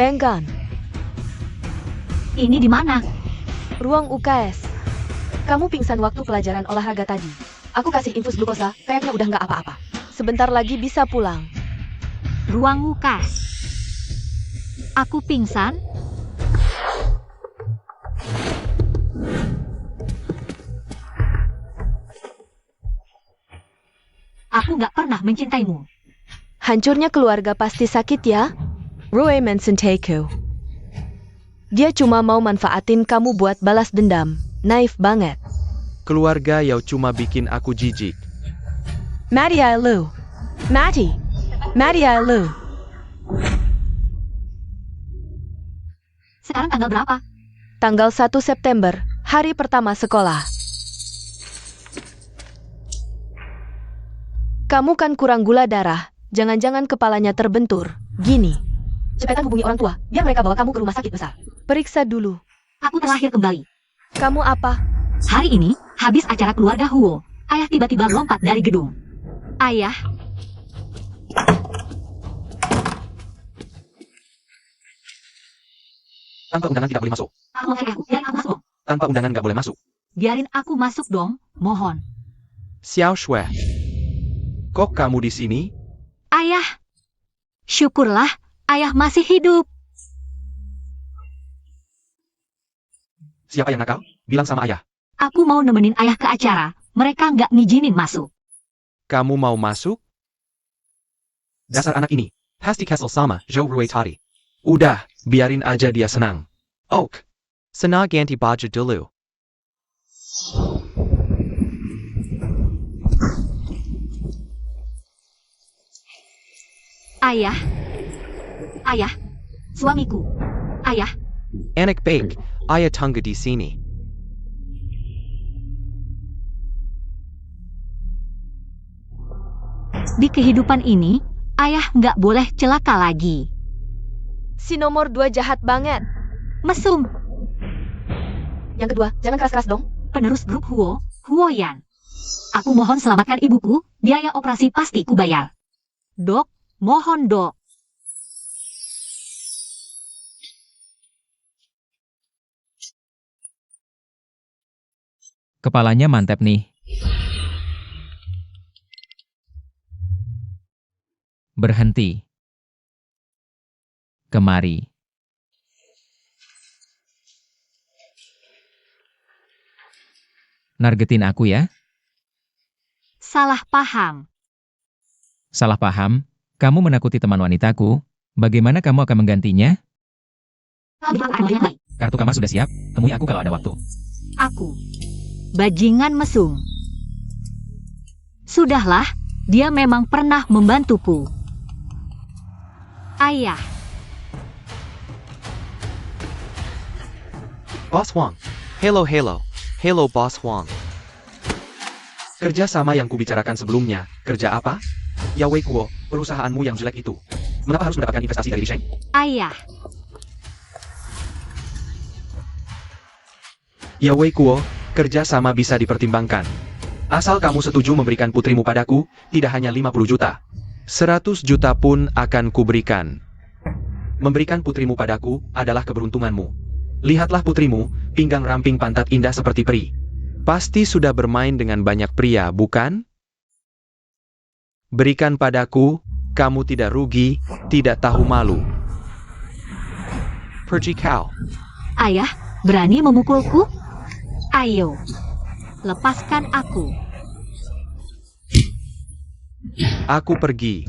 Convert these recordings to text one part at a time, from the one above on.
Penggan, Ini di mana? ruang UKS. Kamu pingsan waktu pelajaran olahraga tadi. Aku kasih infus glukosa, kayaknya udah nggak apa-apa. Sebentar lagi bisa pulang. Ruang UKAS. Aku pingsan? Aku nggak pernah mencintaimu. Hancurnya keluarga pasti sakit ya? Roy Mensenteku. Dia cuma mau manfaatin kamu buat balas dendam. Naif banget. Keluarga Yao cuma bikin aku jijik. Maddie I Lu. Maddie I Lu. Sekarang tanggal berapa? Tanggal 1 September, hari pertama sekolah. Kamu kan kurang gula darah, jangan-jangan kepalanya terbentur. Gini. Cepetan hubungi orang tua, biar mereka bawa kamu ke rumah sakit besar. Periksa dulu. Aku terakhir kembali. Kamu apa? Hari ini, habis acara keluarga Huo, ayah tiba-tiba lompat dari gedung. Ayah, Tanpa undangan tidak boleh masuk. biarin aku masuk. Tanpa undangan nggak boleh masuk. Biarin aku masuk dong, mohon. Xiao Shui. Kok kamu di sini? Ayah, syukurlah ayah masih hidup. Siapa yang nakal? Bilang sama ayah. Aku mau nemenin ayah ke acara, mereka nggak ngizinin masuk. Kamu mau masuk? Dasar anak ini. Pasti kesel sama Zhou Rui tadi. Udah, biarin aja dia senang. Ok. Sana ganti baju dulu. Ayah, ayah, suamiku, ayah, Anak baik, ayah tunggu di sini. di kehidupan ini, ayah nggak boleh celaka lagi. Si nomor 2 jahat banget. Mesum, Yang kedua, jangan keras-keras dong. penerus grup Huo, Huoyan. Aku mohon selamatkan ibuku, biaya operasi pasti kubayar. Dok, mohon dok. Kepalanya mantep nih. Berhenti. Kemari. Nargetin aku ya? Salah paham. Salah paham? Kamu menakuti teman wanitaku. Bagaimana kamu akan menggantinya? Kartu kamar sudah siap. Temui aku kalau ada waktu. Aku. Bajingan mesum. Sudahlah, dia memang pernah membantuku. Ayah, Boss Huang. Hello. Hello Boss Huang. Kerja sama yang kubicarakan sebelumnya. Kerja apa? Yawei Kuo, perusahaanmu yang jelek itu. Mengapa harus mendapatkan investasi dari Sheng? ayah, Yawei Kuo, kerja sama bisa dipertimbangkan. Asal kamu setuju memberikan putrimu padaku, tidak hanya 50 juta. 100 juta pun akan kuberikan. Memberikan putrimu padaku adalah keberuntunganmu. Lihatlah putrimu, pinggang ramping pantat indah seperti peri. Pasti sudah bermain dengan banyak pria, bukan? Berikan padaku, kamu tidak rugi, tidak tahu malu. Pergi kau. ayah, berani memukulku? Ayo, lepaskan aku. Aku pergi.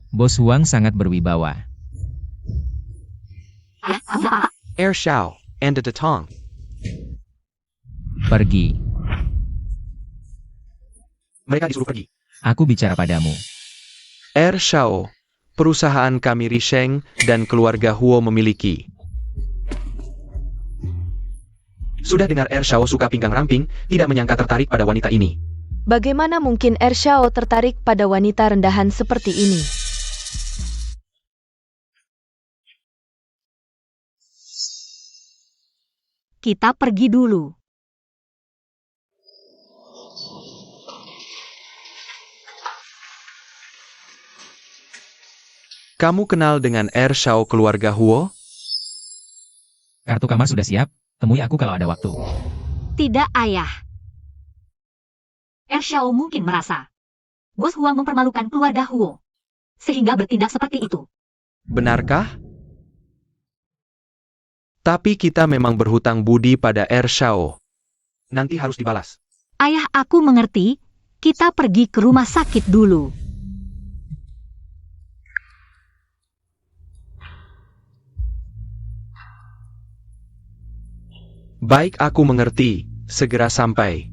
Bos Huang sangat berwibawa. Ayah, siapa? Air Xiao, and the Tong. Pergi. Mereka disuruh pergi. Aku bicara padamu. Air Xiao, perusahaan kami Risheng dan keluarga Huo memiliki. Sudah dengar Air Xiao suka pinggang ramping, tidak menyangka tertarik pada wanita ini. Bagaimana mungkin Ershao tertarik pada wanita rendahan seperti ini? Kita pergi dulu. Kamu kenal dengan Shao keluarga Huo? Kartu kamar sudah siap, temui aku kalau ada waktu. Tidak, Ayah. Xiao mungkin merasa Bos Huang mempermalukan keluarga Huo, sehingga bertindak seperti itu. Benarkah? Tapi kita memang berhutang budi pada Shao. Nanti harus dibalas. Ayah, aku mengerti. Kita pergi ke rumah sakit dulu. Baik, aku mengerti. Segera sampai.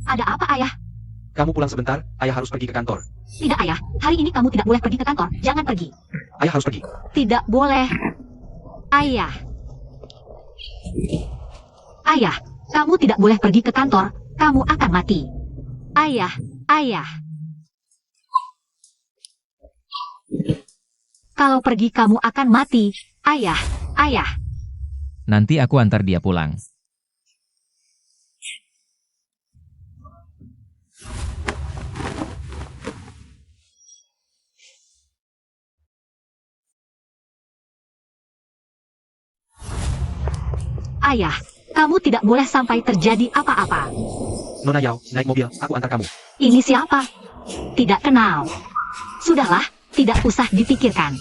Ada apa, Ayah? Kamu pulang sebentar, ayah harus pergi ke kantor. Tidak, Ayah. Hari ini kamu tidak boleh pergi ke kantor. Jangan pergi. Ayah harus pergi. Tidak boleh. Ayah. Ayah, kamu tidak boleh pergi ke kantor. Kamu akan mati. Ayah, Ayah. Kalau pergi kamu akan mati. Ayah, Ayah. Nanti aku antar dia pulang. Ayah, kamu tidak boleh sampai terjadi apa-apa. Nona Yao, naik mobil, aku antar kamu. Ini siapa? Tidak kenal. Sudahlah, tidak usah dipikirkan.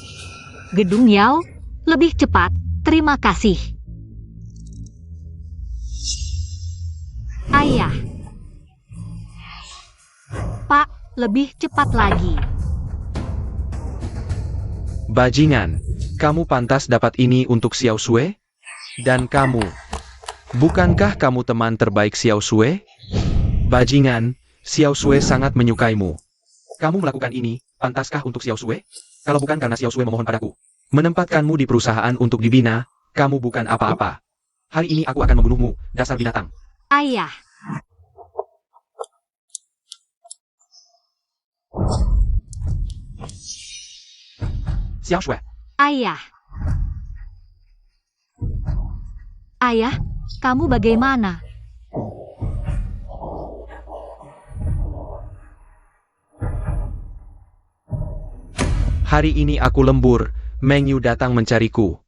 Gedung Yao, lebih cepat, terima kasih. Ayah. Pak, lebih cepat lagi. Bajingan, kamu pantas dapat ini untuk Xiao Sui? Dan kamu, bukankah kamu teman terbaik Xiao Sui? Bajingan, Xiao Sui sangat menyukaimu. Kamu melakukan ini, pantaskah untuk Xiao Sui? Kalau bukan karena Xiao Sui memohon padaku, menempatkanmu di perusahaan untuk dibina, kamu bukan apa-apa. Hari ini aku akan membunuhmu, dasar binatang. Ayah. Xiao Sui. Ayah. Ayah, kamu bagaimana? Hari ini aku lembur, Meng Yu datang mencariku.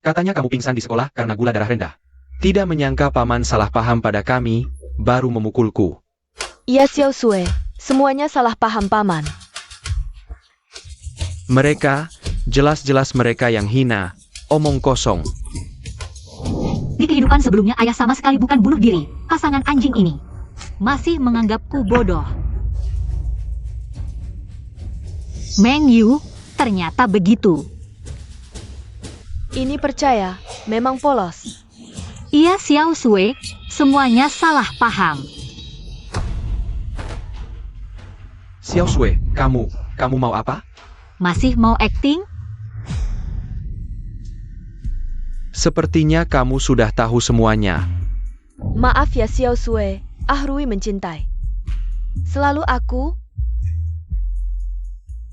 Katanya kamu pingsan di sekolah karena gula darah rendah. Tidak menyangka paman salah paham pada kami, baru memukulku. Ya Xiao Sui, semuanya salah paham paman. Mereka, jelas-jelas mereka yang hina, omong kosong. Di kehidupan sebelumnya ayah sama sekali bukan bunuh diri. Pasangan anjing ini masih menganggapku bodoh. Meng Yu, ternyata begitu. Ini percaya, memang polos. Iya Xiao Sui, semuanya salah paham. Xiao Sui, kamu mau apa? Masih mau acting? Sepertinya kamu sudah tahu semuanya. Maaf ya Xiao Sui, Rui mencintai. Selalu aku.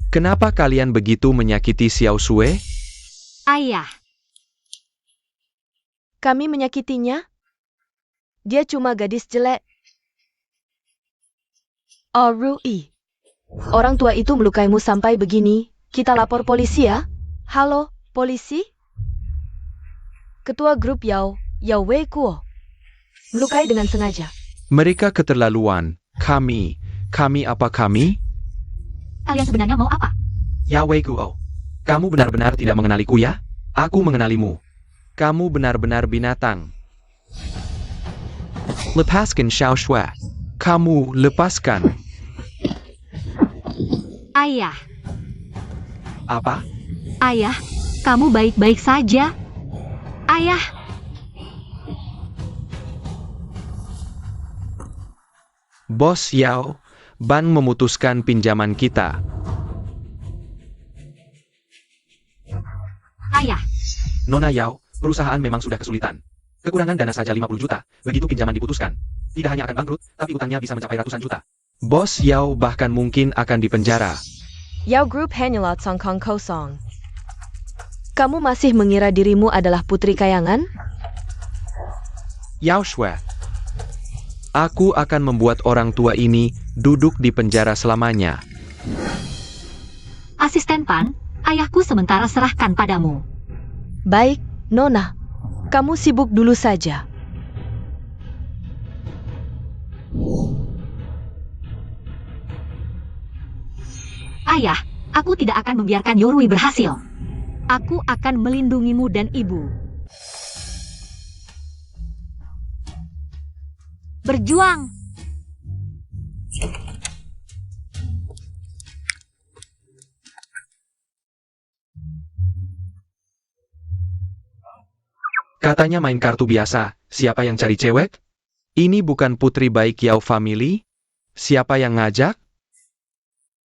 Kenapa kalian begitu menyakiti Xiao Sui? Ayah. Kami menyakitinya? Dia cuma gadis jelek. Rui. Orang tua itu melukaimu sampai begini, kita lapor polisi ya? Halo, polisi? Ketua grup Yao Wei Kuo. Melukai dengan sengaja. Mereka keterlaluan. Kami apa kami? Kalian sebenarnya mau apa? Yao Wei Kuo. Kamu benar-benar tidak mengenaliku ya? Aku mengenalimu. Kamu benar-benar binatang. Lepaskan Xiao Sui. Kamu lepaskan. Ayah. Apa? Ayah, kamu baik-baik saja? Ayah. Bos Yao, Ban memutuskan pinjaman kita. Ayah. Nona Yao, perusahaan memang sudah kesulitan. Kekurangan dana saja 50 juta, begitu pinjaman diputuskan. Tidak hanya akan bangkrut, tapi utangnya bisa mencapai ratusan juta. Bos Yao bahkan mungkin akan dipenjara. Yao Group hanyalah songkong kosong. Kamu masih mengira dirimu adalah putri kayangan? Yao Shui. Aku akan membuat orang tua ini duduk di penjara selamanya. Asisten Pan, ayahku sementara serahkan padamu. Baik, Nona. Kamu sibuk dulu saja. Ayah, aku tidak akan membiarkan Yorui berhasil. Aku akan melindungimu dan ibu. Berjuang! Katanya main kartu biasa, siapa yang cari cewek? Ini bukan putri baik Yao Family? Siapa yang ngajak?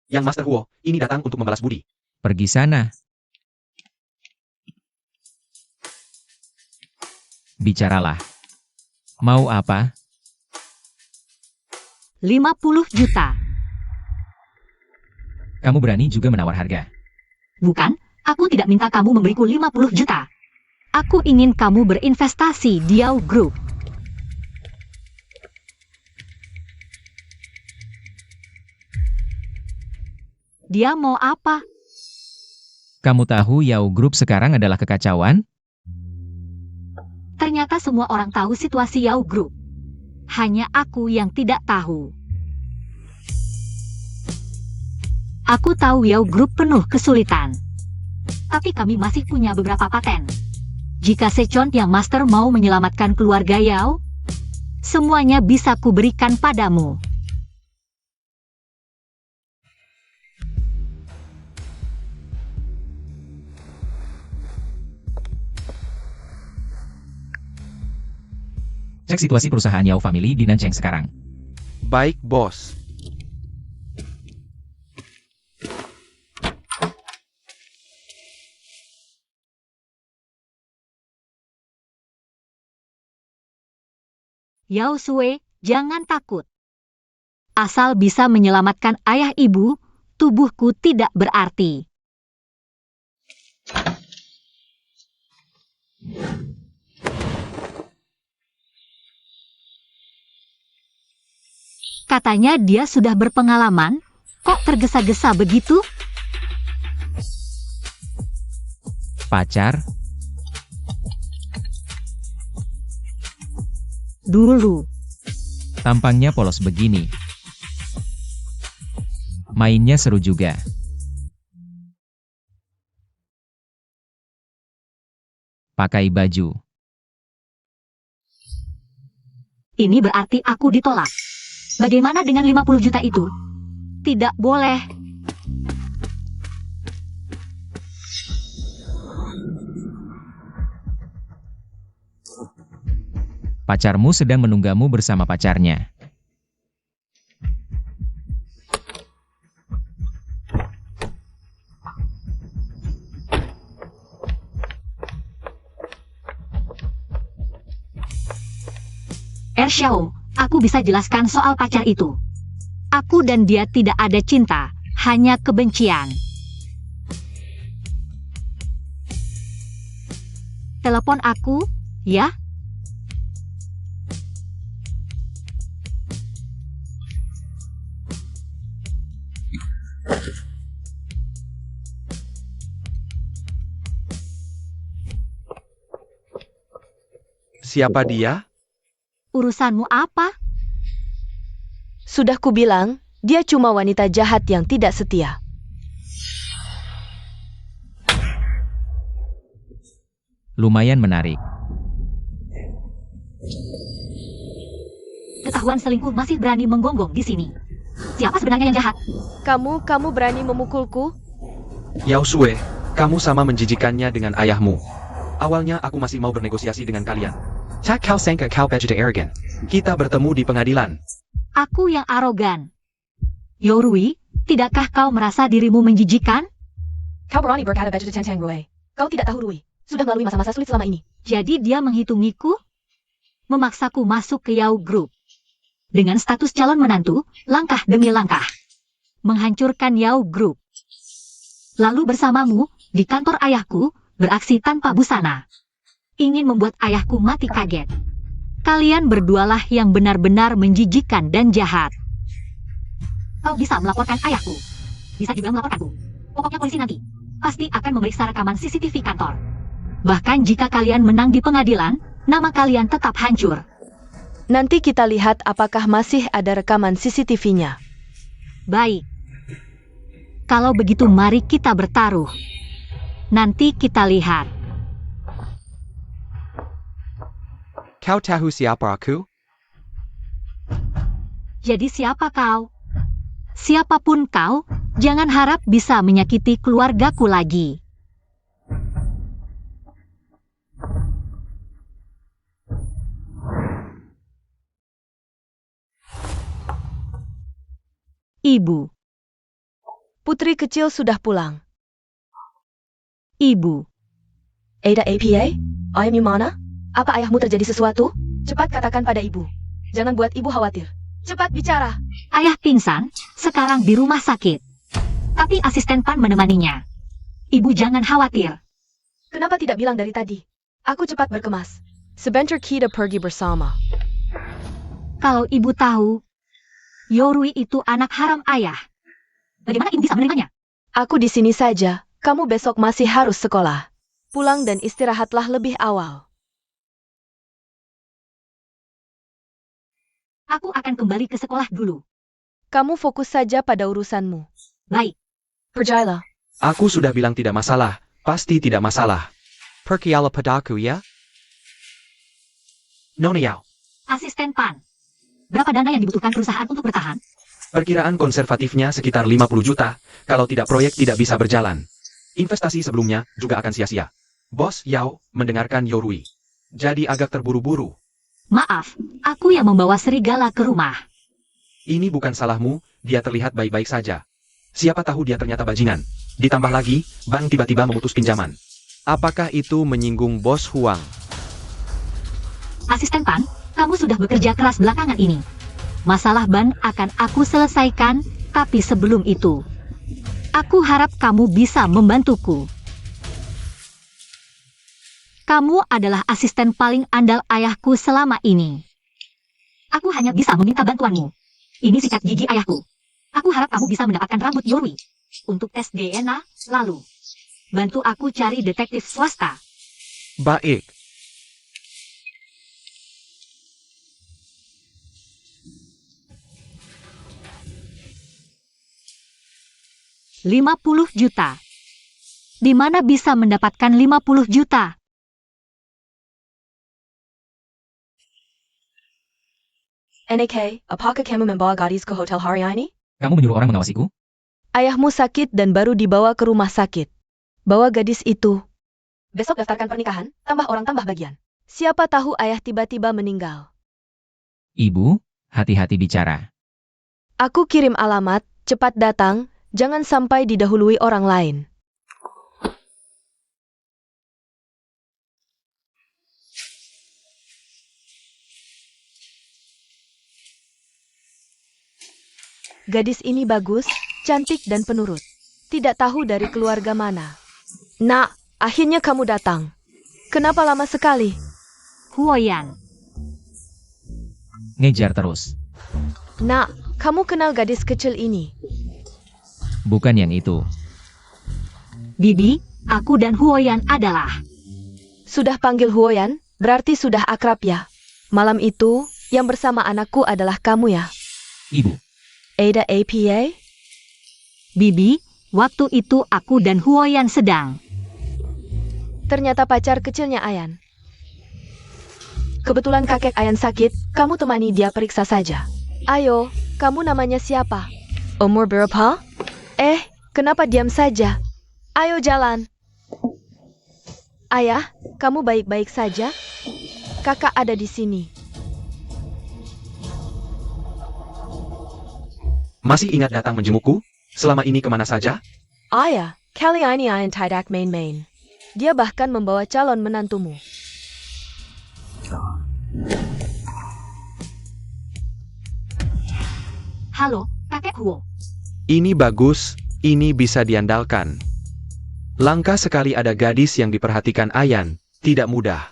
Yang Master Huo, ini datang untuk membalas budi. Pergi sana. Bicaralah. Mau apa? 50 juta. Kamu berani juga menawar harga. Bukan, aku tidak minta kamu memberiku 50 juta. Aku ingin kamu berinvestasi di Yao Group. Dia mau apa? Kamu tahu Yao Group sekarang adalah kekacauan? Ternyata semua orang tahu situasi Yao Group. Hanya aku yang tidak tahu. Aku tahu Yao Group penuh kesulitan. Tapi kami masih punya beberapa paten. Jika Sechon yang Master mau menyelamatkan keluarga Yao, semuanya bisa kuberikan padamu. Cek situasi perusahaan Yao Family di Nancheng sekarang. Baik, bos. Yao Sui, jangan takut. Asal bisa menyelamatkan ayah ibu, tubuhku tidak berarti. Katanya dia sudah berpengalaman, kok tergesa-gesa begitu? Pacar? Dulu. Tampangnya polos begini. Mainnya seru juga. Pakai baju. Ini berarti aku ditolak. Bagaimana dengan 50 juta itu? Tidak boleh. Pacarmu sedang menunggamu bersama pacarnya. Xiao, aku bisa jelaskan soal pacar itu. Aku dan dia tidak ada cinta, hanya kebencian. Telepon aku, ya? Siapa dia? Urusanmu apa? Sudah kubilang, dia cuma wanita jahat yang tidak setia. Lumayan menarik. Ketahuan selingkuh masih berani menggonggong di sini. Siapa sebenarnya yang jahat? Kamu berani memukulku? Yao Sui, kamu sama menjijikannya dengan ayahmu. Awalnya aku masih mau bernegosiasi dengan kalian. Tak kau sangka kau begitu arrogant. Kita bertemu di pengadilan. Aku yang arogan. Yorui, tidakkah kau merasa dirimu menjijikan? Kau berani berkata begitu tentang Rui. Kau tidak tahu Rui sudah melalui masa-masa sulit selama ini. Jadi dia menghitungiku? Memaksaku masuk ke Yao Group. Dengan status calon menantu, langkah demi langkah. Menghancurkan Yao Group. Lalu bersamamu, di kantor ayahku, beraksi tanpa busana. Ingin membuat ayahku mati kaget. Kalian berdualah yang benar-benar menjijikan dan jahat. Kau bisa melaporkan ayahku. Bisa juga melaporkanku. Pokoknya polisi nanti. pasti akan memeriksa rekaman CCTV kantor. Bahkan jika kalian menang di pengadilan, nama kalian tetap hancur. Nanti kita lihat apakah masih ada rekaman CCTV-nya. Baik. Kalau begitu mari kita bertaruh. Nanti kita lihat. Kau tahu siapa aku? Jadi siapa kau? Siapapun kau, jangan harap bisa menyakiti keluargaku lagi. Ibu, Putri kecil sudah pulang. ibu, Ada APA? Ayam mana? Apa ayahmu terjadi sesuatu? Cepat katakan pada ibu. Jangan buat ibu khawatir. Cepat bicara. ayah pingsan, sekarang di rumah sakit. Tapi asisten Pan menemaninya. Ibu jangan khawatir. Kenapa tidak bilang dari tadi? Aku cepat berkemas. Sebentar kita pergi bersama. Kalau ibu tahu, Yorui itu anak haram ayah. Bagaimana ibu bisa menerimanya? Aku di sini saja. Kamu besok masih harus sekolah. Pulang dan istirahatlah lebih awal. Aku akan kembali ke sekolah dulu. Kamu fokus saja pada urusanmu. Baik. Percayalah. Aku sudah bilang tidak masalah, pasti tidak masalah. Percayalah padaku ya. Nona Yao, Asisten Pan. Berapa dana yang dibutuhkan perusahaan untuk bertahan? perkiraan konservatifnya sekitar 50 juta, kalau tidak proyek tidak bisa berjalan. Investasi sebelumnya juga akan sia-sia. Bos Yao mendengarkan Yorui. Jadi agak terburu-buru. Maaf, aku yang membawa serigala ke rumah. Ini bukan salahmu, dia terlihat baik-baik saja. Siapa tahu dia ternyata bajingan. Ditambah lagi, bank tiba-tiba memutus pinjaman. Apakah itu menyinggung Bos Huang? Asisten Pan, kamu sudah bekerja keras belakangan ini. Masalah ban akan aku selesaikan, tapi sebelum itu, aku harap kamu bisa membantuku. Kamu adalah asisten paling andal ayahku selama ini. Aku hanya bisa meminta bantuanmu. Ini sikat gigi ayahku. Aku harap kamu bisa mendapatkan rambut Yorui untuk tes DNA, lalu bantu aku cari detektif swasta. Baik. $50 juta. Di mana bisa mendapatkan 50 juta? NAK, apakah kamu membawa gadis ke hotel hari ini? Kamu menyuruh orang mengawasiku? Ayahmu sakit dan baru dibawa ke rumah sakit. Bawa gadis itu. Besok daftarkan pernikahan, tambah orang tambah bagian. Siapa tahu ayah tiba-tiba meninggal. Ibu, hati-hati bicara. Aku kirim alamat, cepat datang, jangan sampai didahului orang lain. Gadis ini bagus, cantik dan penurut. Tidak tahu dari keluarga mana. Nak, akhirnya kamu datang. Kenapa lama sekali? Huoyan. Ngejar terus. Nak, kamu kenal gadis kecil ini? Bukan yang itu. Bibi, aku dan Huoyan adalah. Sudah panggil Huoyan, berarti sudah akrab ya. Malam itu, yang bersama anakku adalah kamu ya. Ibu, Ada APA? Bibi, waktu itu aku dan Huoyan sedang. Ternyata pacar kecilnya Ayan. Kebetulan kakek Ayan sakit, kamu temani dia periksa saja. Ayo, kamu namanya siapa? Umur berapa? Kenapa diam saja? Ayo jalan. Ayah, kamu baik-baik saja? Kakak ada di sini. Masih ingat datang menjengukku? Selama ini kemana saja? Ayah, kali ini Ayan tidak main-main. Dia bahkan membawa calon menantumu. Halo, kakek Huo. Ini bagus, ini bisa diandalkan. Langka sekali ada gadis yang diperhatikan Ayan, tidak mudah.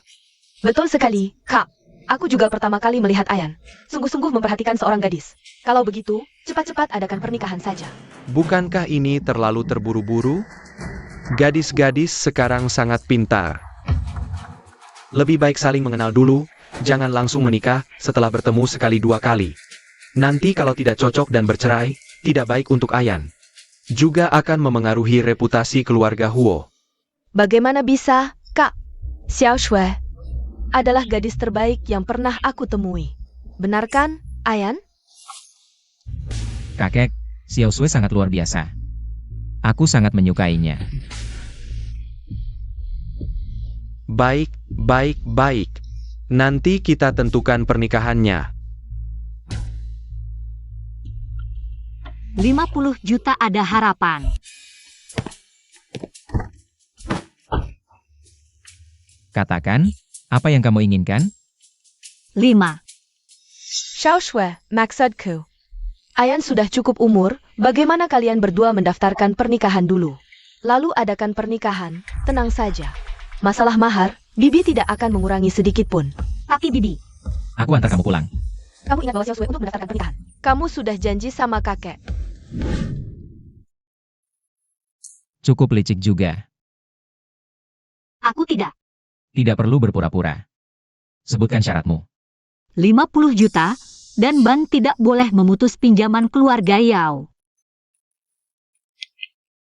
Betul sekali, Kak. Aku juga pertama kali melihat Ayan. Sungguh-sungguh memperhatikan seorang gadis. Kalau begitu, cepat-cepat adakan pernikahan saja. Bukankah ini terlalu terburu-buru? Gadis-gadis sekarang sangat pintar. Lebih baik saling mengenal dulu, jangan langsung menikah setelah bertemu sekali dua kali. Nanti kalau tidak cocok dan bercerai, tidak baik untuk Ayan. Juga akan memengaruhi reputasi keluarga Huo. Bagaimana bisa, Kak? Xiao Shui adalah gadis terbaik yang pernah aku temui. Benar kan, Ayan? Kakek, Xiao Shui sangat luar biasa. Aku sangat menyukainya. Baik, baik, baik. Nanti kita tentukan pernikahannya. 50 juta ada harapan. Katakan, apa yang kamu inginkan? 5. Xiao Shui, maksudku. Ayan sudah cukup umur, bagaimana kalian berdua mendaftarkan pernikahan dulu? Lalu adakan pernikahan, tenang saja. Masalah mahar, Bibi tidak akan mengurangi sedikit pun. Tapi Bibi, Aku antar kamu pulang. Kamu ingat bahwa Xiao Shui untuk mendaftarkan pernikahan. Kamu sudah janji sama kakek. Cukup licik juga. aku tidak. Tidak perlu berpura-pura. Sebutkan syaratmu. 50 juta, dan Ban tidak boleh memutus pinjaman keluarga Yao.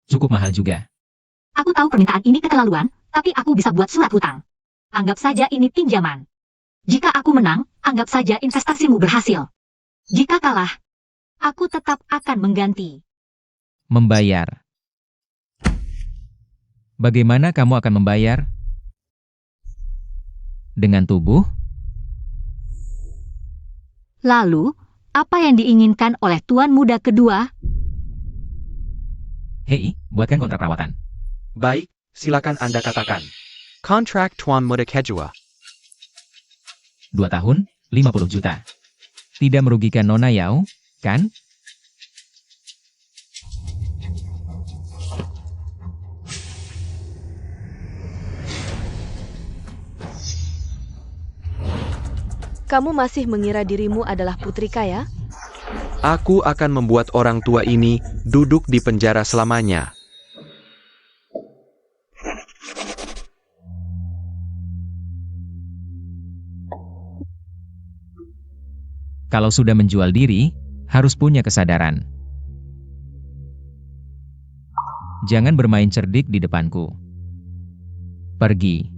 Cukup mahal juga. Aku tahu permintaan ini keterlaluan, tapi aku bisa buat surat hutang. Anggap saja ini pinjaman. Jika aku menang, anggap saja investasimu berhasil. Jika kalah, aku tetap akan mengganti. Membayar. Bagaimana kamu akan membayar? Dengan tubuh? Lalu, apa yang diinginkan oleh tuan muda kedua? Hei, buatkan kontrak perawatan. Baik, silakan Anda katakan. Contract Tuan Muda Kedua. 2 tahun, 50 juta. Tidak merugikan Nona Yao, kan? Kamu masih mengira dirimu adalah putri kaya? Aku akan membuat orang tua ini duduk di penjara selamanya. Kalau sudah menjual diri, harus punya kesadaran. Jangan bermain cerdik di depanku. Pergi.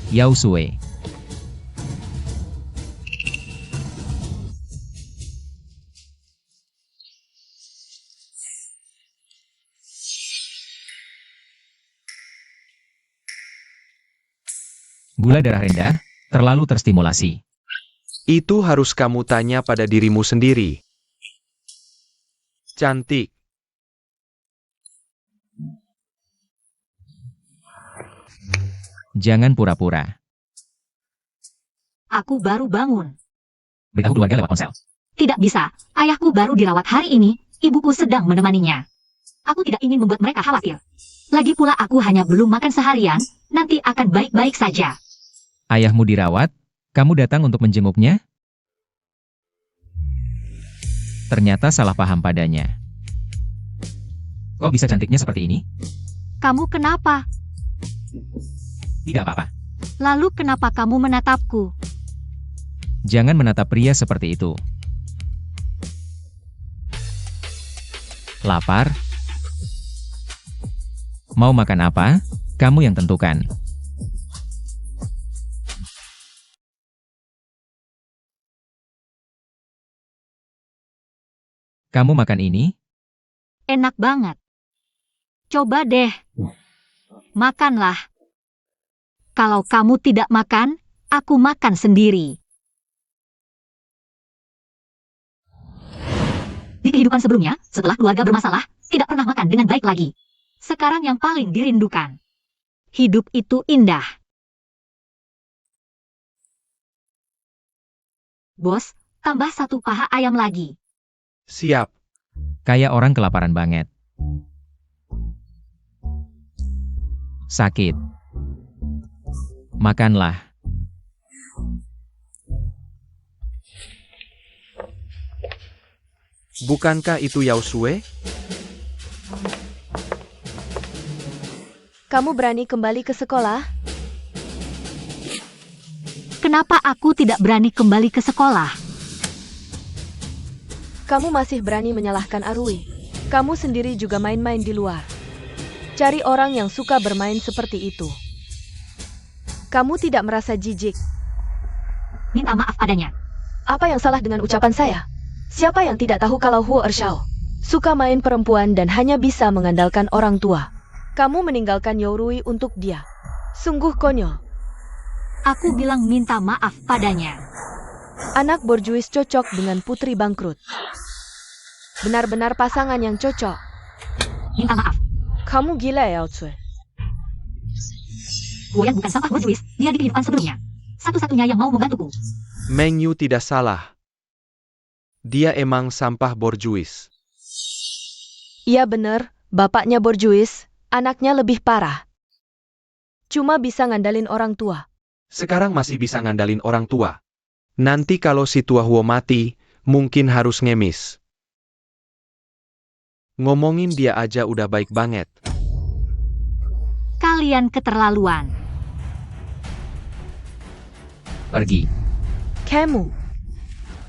Yao Sui. Gula darah rendah, terlalu terstimulasi. Itu harus kamu tanya pada dirimu sendiri. Cantik. Jangan pura-pura. Aku baru bangun. Beritahu keluarga lewat ponsel. Tidak bisa, ayahku baru dirawat hari ini, ibuku sedang menemaninya. Aku tidak ingin membuat mereka khawatir. Lagi pula aku hanya belum makan seharian, nanti akan baik-baik saja. Ayahmu dirawat, kamu datang untuk menjenguknya? Ternyata salah paham padanya. Kok bisa cantiknya seperti ini? Kamu kenapa? Tidak apa-apa. Lalu kenapa kamu menatapku? Jangan menatap pria seperti itu. Lapar? Mau makan apa? Kamu yang tentukan. Kamu makan ini? Enak banget. Coba deh. Makanlah. Kalau kamu tidak makan, aku makan sendiri. Di kehidupan sebelumnya, setelah keluarga bermasalah, tidak pernah makan dengan baik lagi. sekarang yang paling dirindukan. Hidup itu indah. Bos, tambah 1 paha ayam lagi. Siap. Kayak orang kelaparan banget. Sakit. Makanlah. Bukankah itu Yao Sue? Kamu berani kembali ke sekolah? Kenapa aku tidak berani kembali ke sekolah? Kamu masih berani menyalahkan Arui. Kamu sendiri juga main-main di luar. Cari orang yang suka bermain seperti itu. Kamu tidak merasa jijik? Minta maaf padanya. Apa yang salah dengan ucapan saya? Siapa yang tidak tahu kalau Huo Ershao suka main perempuan dan hanya bisa mengandalkan orang tua? Kamu meninggalkan Yourui untuk dia. Sungguh konyol. Aku bilang minta maaf padanya. Anak borjuis cocok dengan putri bangkrut. Benar-benar pasangan yang cocok. Minta maaf. Kamu gila ya, Otsue. Goyan bukan sampah borjuis, dia di kehidupan sebelumnya. Satu-satunya yang mau membantuku. Meng Yu tidak salah. Dia emang sampah borjuis. Iya bener, bapaknya borjuis, anaknya lebih parah. Cuma bisa ngandalin orang tua. Sekarang masih bisa ngandalin orang tua. Nanti kalau si tua Huo mati, mungkin harus ngemis. Ngomongin dia aja udah baik banget. Kalian keterlaluan. Pergi. Kamu.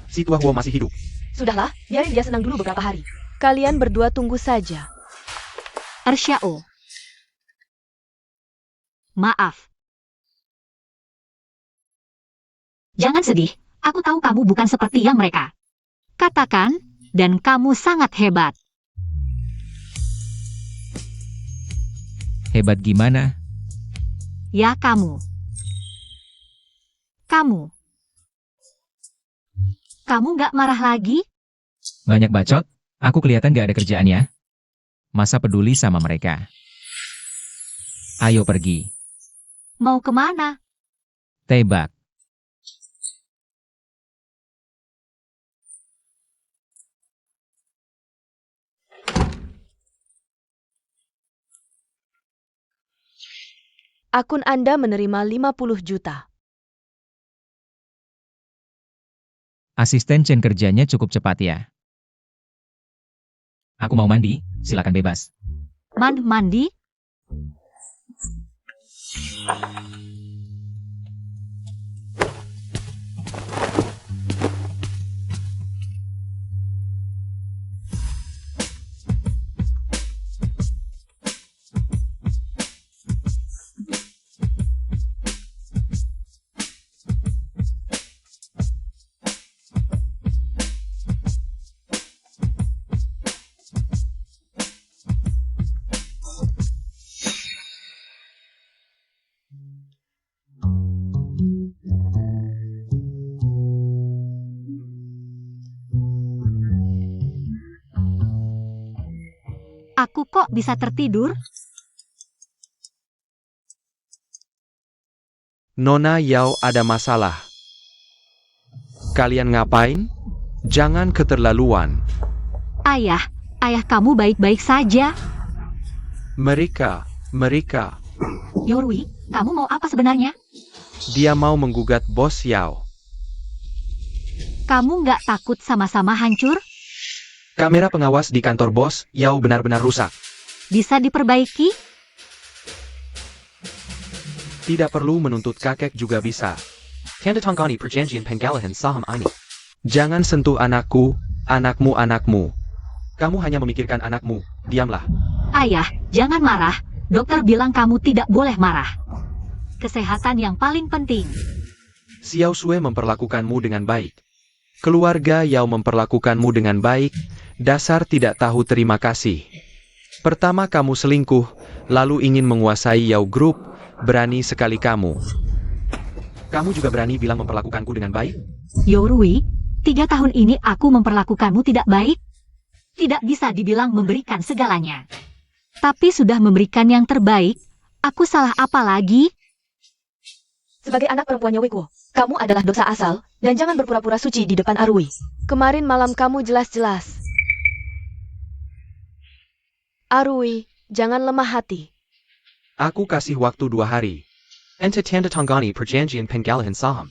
Si tua Huo masih hidup. Sudahlah, biarin dia senang dulu beberapa hari. Kalian berdua tunggu saja. Ershao. Maaf. Jangan sedih, aku tahu kamu bukan seperti yang mereka katakan, dan kamu sangat hebat. Hebat gimana? Ya kamu. Kamu gak marah lagi? Banyak bacot? Aku kelihatan gak ada kerjaan ya? Masa peduli sama mereka? Ayo pergi. Mau kemana? Tebak. Akun Anda menerima 50 juta. Asisten Chen kerjanya cukup cepat ya. Aku mau mandi, silakan bebas. Mandi? Aku kok bisa tertidur? Nona Yao ada masalah. Kalian ngapain? Jangan keterlaluan. Ayah kamu baik-baik saja. Mereka. Yourui, kamu mau apa sebenarnya? Dia mau menggugat bos Yao. Kamu nggak takut sama-sama hancur? Kamera pengawas di kantor bos Yao benar-benar rusak. Bisa diperbaiki? Tidak perlu menuntut kakek juga bisa. Tandatangani perjanjian penggalahan saham ini. Jangan sentuh anakku, anakmu. Kamu hanya memikirkan anakmu, diamlah. Ayah, jangan marah. Dokter bilang kamu tidak boleh marah. Kesehatan yang paling penting. Xiao Sue memperlakukanmu dengan baik. Keluarga Yao memperlakukanmu dengan baik, dasar tidak tahu terima kasih. Pertama kamu selingkuh, lalu ingin menguasai Yao Group, berani sekali kamu. Kamu juga berani bilang memperlakukanku dengan baik? Yourui, 3 tahun ini aku memperlakukanmu tidak baik? Tidak bisa dibilang memberikan segalanya. Tapi sudah memberikan yang terbaik, aku salah apa lagi? Sebagai anak perempuannya Wekuo, kamu adalah dosa asal, dan jangan berpura-pura suci di depan Arui. Kemarin malam kamu jelas-jelas. Arui, jangan lemah hati. Aku kasih waktu 2 hari. Enta tanda tangani perjanjian Penggalahan saham.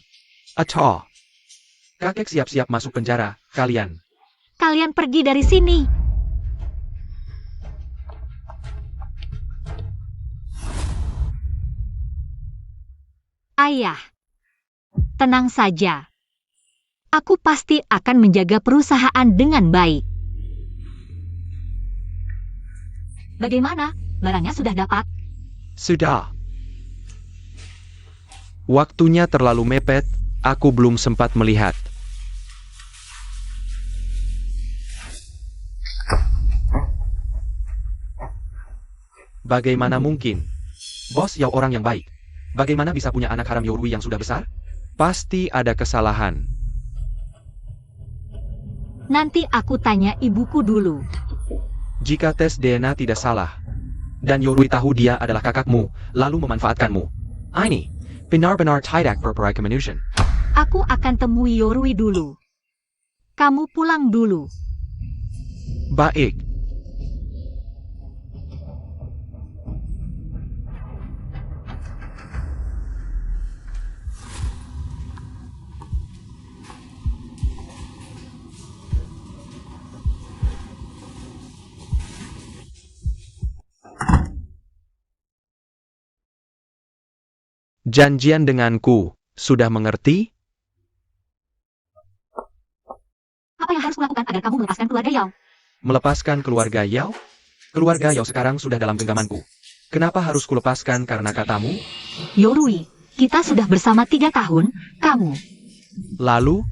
Atau. Kakek siap-siap masuk penjara, kalian. Kalian pergi dari sini. Ayah, tenang saja. Aku pasti akan menjaga perusahaan dengan baik. Bagaimana? Barangnya sudah dapat? Sudah. Waktunya terlalu mepet, aku belum sempat melihat. Bagaimana mungkin? Bos Yao orang yang baik. Bagaimana bisa punya anak haram Yorui yang sudah besar? Pasti ada kesalahan. Nanti aku tanya ibuku dulu. Jika tes DNA tidak salah, dan Yorui tahu dia adalah kakakmu, lalu memanfaatkanmu. Ini. Benar-benar tidak berperai kemanusiaan. Aku akan temui Yorui dulu. Kamu pulang dulu. Baik. Janjian denganku, sudah mengerti? Apa yang harus kulakukan agar kamu melepaskan keluarga Yao? Melepaskan keluarga Yao? Keluarga Yao sekarang sudah dalam genggamanku. Kenapa harus kulepaskan karena katamu? Yorui, kita sudah bersama 3 tahun, kamu. Lalu?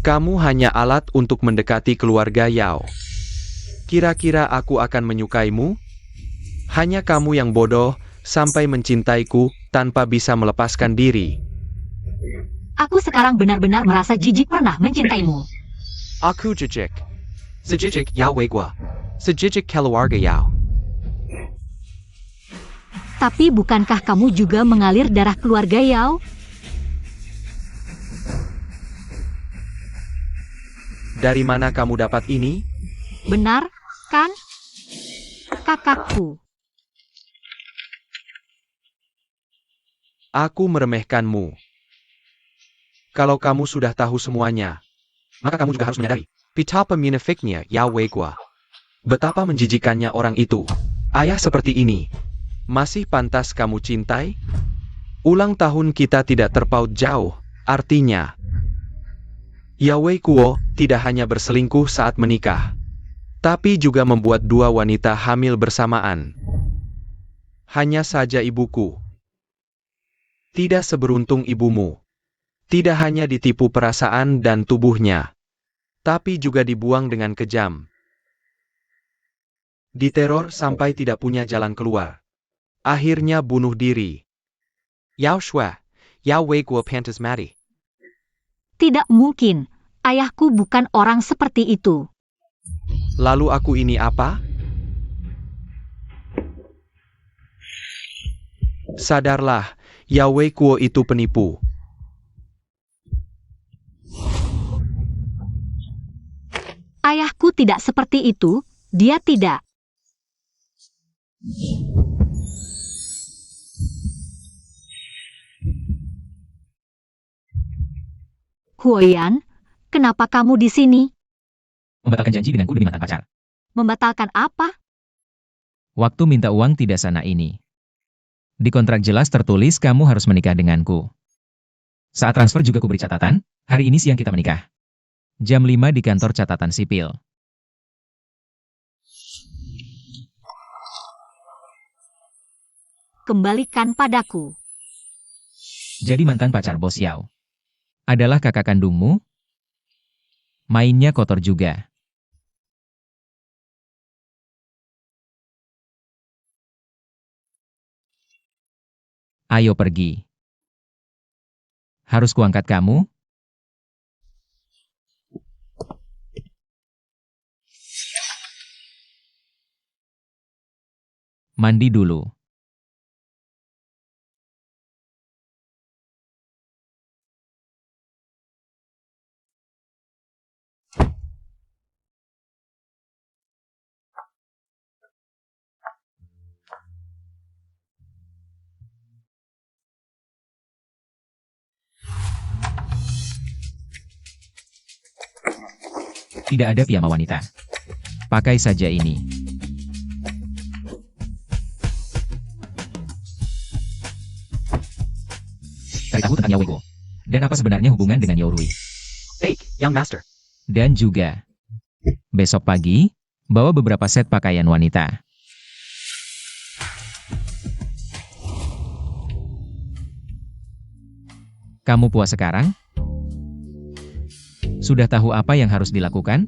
Kamu hanya alat untuk mendekati keluarga Yao. Kira-kira aku akan menyukaimu? Hanya kamu yang bodoh, sampai mencintaiku tanpa bisa melepaskan diri. Aku sekarang benar-benar merasa jijik pernah mencintaimu. Aku jijik. Sejijik Yao Wegua. Sejijik keluarga Yao. Tapi bukankah kamu juga mengalir darah keluarga Yao? Dari mana kamu dapat ini? Benar, kan? Kakakku. Aku meremehkanmu. Kalau kamu sudah tahu semuanya, maka kamu juga harus menyadari betapa munafiknya Yao Wegua. Betapa menjijikannya orang itu. Ayah seperti ini. Masih pantas kamu cintai? Ulang tahun kita tidak terpaut jauh. Artinya, Yao Wegua tidak hanya berselingkuh saat menikah, tapi juga membuat 2 wanita hamil bersamaan. Hanya saja ibuku tidak seberuntung ibumu. Tidak hanya ditipu perasaan dan tubuhnya, tapi juga dibuang dengan kejam. Diteror sampai tidak punya jalan keluar. Akhirnya bunuh diri. Yao Shui. Yao Wegua pantas mati. Tidak mungkin. Ayahku bukan orang seperti itu. Lalu aku ini apa? Sadarlah, Yao Wegua itu penipu. Ayahku tidak seperti itu, dia tidak. Huoyan, kenapa kamu di sini? Membatalkan janji denganku demi mantan pacar. Membatalkan apa? Waktu minta uang tidak sana ini. Di kontrak jelas tertulis kamu harus menikah denganku. Saat transfer juga kuberi catatan, hari ini siang kita menikah. Jam 5 di kantor catatan sipil. Kembalikan padaku. Jadi mantan pacar bos Yao adalah kakak kandungmu? Mainnya kotor juga. Ayo pergi. Harus kuangkat kamu? Mandi dulu. Tidak ada piyama wanita. Pakai saja ini. Cari tahu tentang Yaowigo. Dan apa sebenarnya hubungan dengan Yaorui. Fake, young master. Dan juga, besok pagi, bawa beberapa set pakaian wanita. Kamu puas sekarang? Sudah tahu apa yang harus dilakukan?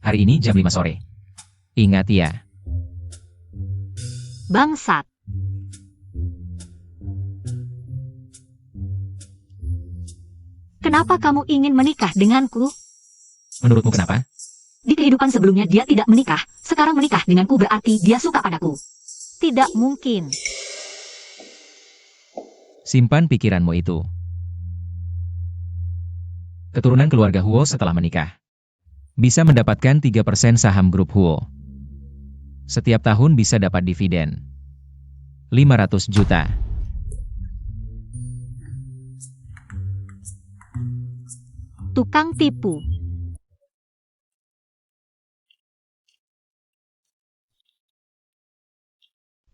Hari ini jam 5 sore. Ingat ya. Bangsat. Kenapa kamu ingin menikah denganku? Menurutmu kenapa? Di kehidupan sebelumnya dia tidak menikah, sekarang menikah denganku berarti dia suka padaku. Tidak mungkin. Simpan pikiranmu itu. Keturunan keluarga Huo setelah menikah bisa mendapatkan 3% saham grup Huo. Setiap tahun bisa dapat dividen 500 juta. Tukang tipu.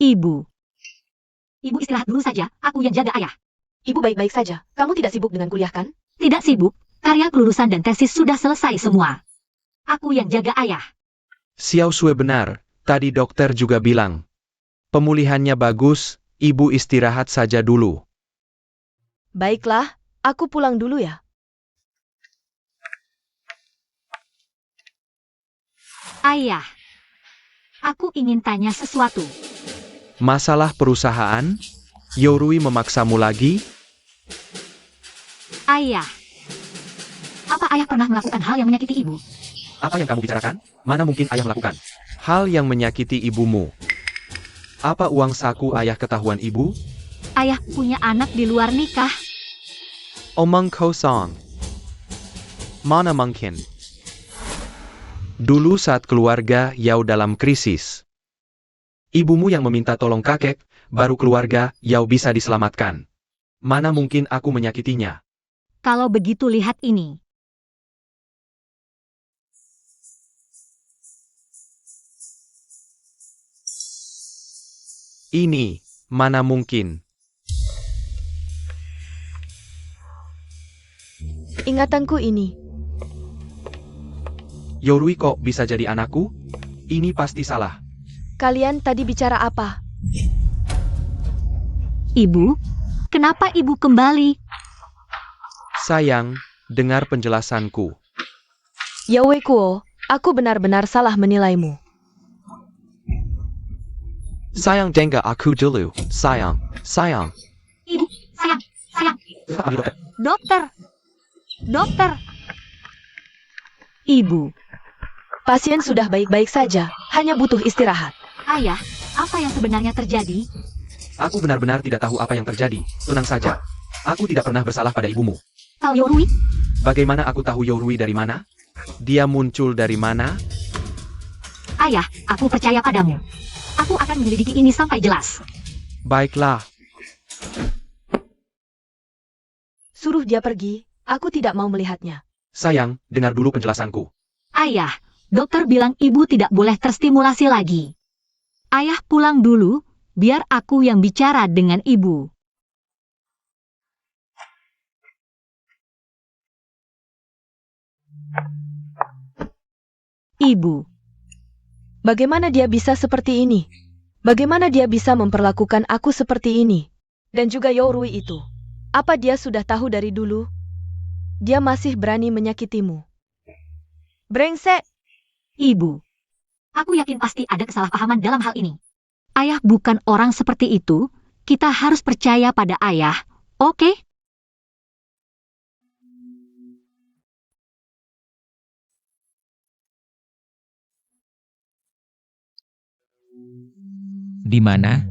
Ibu. Ibu istirahat dulu saja, aku yang jaga ayah. Ibu baik-baik saja. Kamu tidak sibuk dengan kuliah kan? Tidak sibuk, karya kelulusan dan tesis sudah selesai semua. Aku yang jaga ayah. Xiao Sui benar, tadi dokter juga bilang. Pemulihannya bagus, ibu istirahat saja dulu. Baiklah, aku pulang dulu ya. Ayah. Aku ingin tanya sesuatu. Masalah perusahaan? Yaorui memaksamu lagi? Ayah. Apa ayah pernah melakukan hal yang menyakiti ibu? Apa yang kamu bicarakan? Mana mungkin ayah melakukan? Hal yang menyakiti ibumu. Apa uang saku ayah ketahuan ibu? Ayah punya anak di luar nikah. Omong kosong. Mana mungkin? Dulu saat keluarga Yao dalam krisis. Ibumu yang meminta tolong kakek, baru keluarga Yao bisa diselamatkan. Mana mungkin aku menyakitinya? Kalau begitu lihat ini. Ini, mana mungkin? Ingatanku ini. Yaorui kok bisa jadi anakku? Ini pasti salah. Kalian tadi bicara apa? Ibu, kenapa ibu kembali? Sayang, dengar penjelasanku. Yaoi Kuo, aku benar-benar salah menilaimu. Sayang jengga aku dulu. Sayang. Ibu, sayang. Dokter. Ibu, Pasien sudah baik-baik saja, hanya butuh istirahat. ayah, apa yang sebenarnya terjadi? Aku benar-benar tidak tahu apa yang terjadi. Tenang saja. Aku tidak pernah bersalah pada ibumu. Kau Yaorui? Bagaimana aku tahu Yaorui dari mana? Dia muncul dari mana? Ayah, aku percaya padamu. Aku akan menyelidiki ini sampai jelas. Baiklah. Suruh dia pergi, aku tidak mau melihatnya. Sayang, dengar dulu penjelasanku. Ayah, dokter bilang ibu tidak boleh terstimulasi lagi. Ayah pulang dulu, biar aku yang bicara dengan ibu. Ibu, Bagaimana dia bisa seperti ini? Bagaimana dia bisa memperlakukan aku seperti ini? Dan juga Yaorui itu. Apa dia sudah tahu dari dulu? Dia masih berani menyakitimu. Brengsek! ibu. Aku yakin pasti ada kesalahpahaman dalam hal ini. Ayah bukan orang seperti itu. Kita harus percaya pada ayah, oke? Di mana?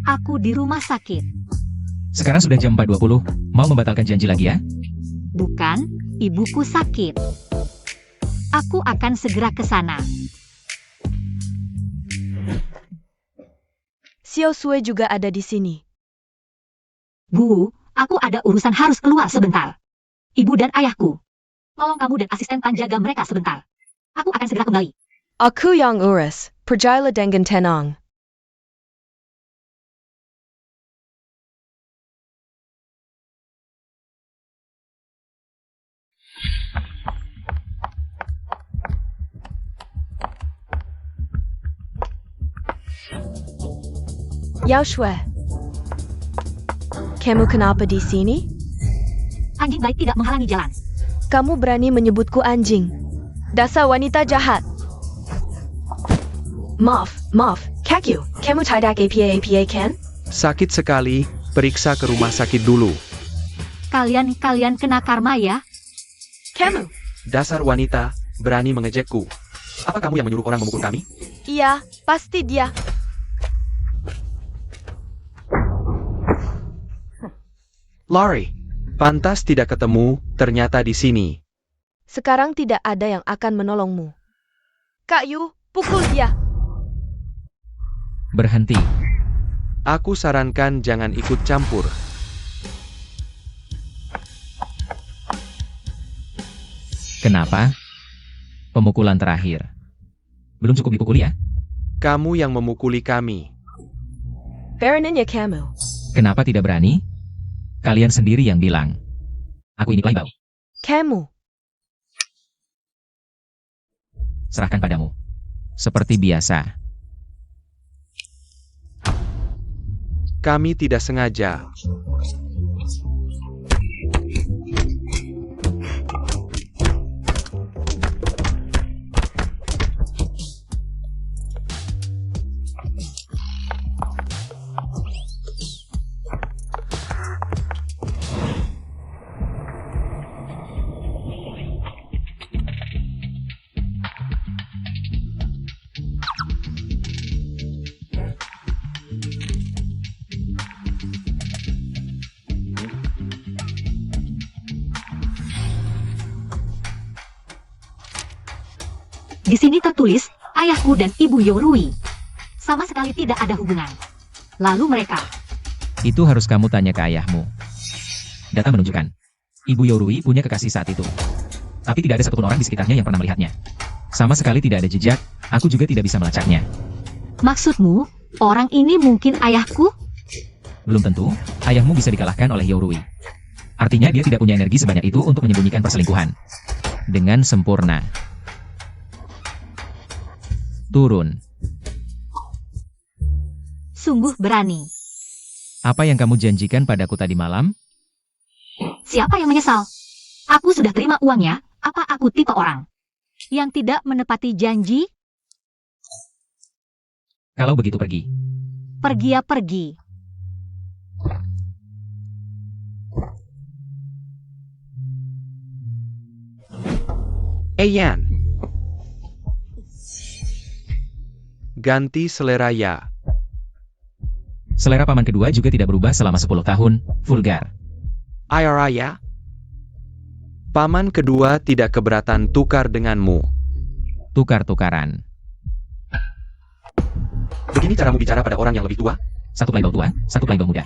Aku di rumah sakit. Sekarang sudah jam 4.20. Mau membatalkan janji lagi ya? Bukan, ibuku sakit. Aku akan segera ke sana. Xiao Sui juga ada di sini. Bu, aku ada urusan harus keluar sebentar. Ibu dan ayahku. Tolong kamu dan asisten Tan jaga mereka sebentar. Aku akan segera kembali. Aku yang urus, pergilah dengan tenang. Yao Shui, kamu kenapa di sini? Anjing baik tidak menghalangi jalan. Kamu berani menyebutku anjing. Dasar wanita jahat. Maaf, Kakyu, kamu tidak apa kan? Sakit sekali, periksa ke rumah sakit dulu. Kalian kena karma ya? Kamu? Dasar wanita, berani mengejekku. Apa kamu yang menyuruh orang memukul kami? Iya, pasti dia. Lari, pantas tidak ketemu, ternyata di sini. Sekarang tidak ada yang akan menolongmu. Kak Yu, pukul dia. Berhenti. Aku sarankan jangan ikut campur. Kenapa? Pemukulan terakhir. Belum cukup dipukuli ya? Kamu yang memukuli kami. Beraninnya kamu. Kenapa tidak berani? Kalian sendiri yang bilang. Aku ini playboy. Kamu. Serahkan padamu. Seperti biasa. Kami tidak sengaja. Di sini tertulis, ayahku dan ibu Yorui. Sama sekali tidak ada hubungan. Lalu mereka. Itu harus kamu tanya ke ayahmu. Data menunjukkan. Ibu Yorui punya kekasih saat itu. Tapi tidak ada satupun orang di sekitarnya yang pernah melihatnya. Sama sekali tidak ada jejak, aku juga tidak bisa melacaknya. Maksudmu, orang ini mungkin ayahku? Belum tentu, ayahmu bisa dikalahkan oleh Yorui. Artinya dia tidak punya energi sebanyak itu untuk menyembunyikan perselingkuhan. Dengan sempurna. Turun. Sungguh berani. Apa yang kamu janjikan padaku tadi malam? Siapa yang menyesal? Aku sudah terima uangnya, apa aku tipe orang yang tidak menepati janji? Kalau begitu pergi. Pergi ya pergi. Yan. Ganti selera ya. Selera paman kedua juga tidak berubah selama 10 tahun, vulgar. Ayaraya. Paman kedua tidak keberatan tukar denganmu. Tukar-tukaran. Begini caramu bicara pada orang yang lebih tua? Satu playboy tua, satu playboy muda.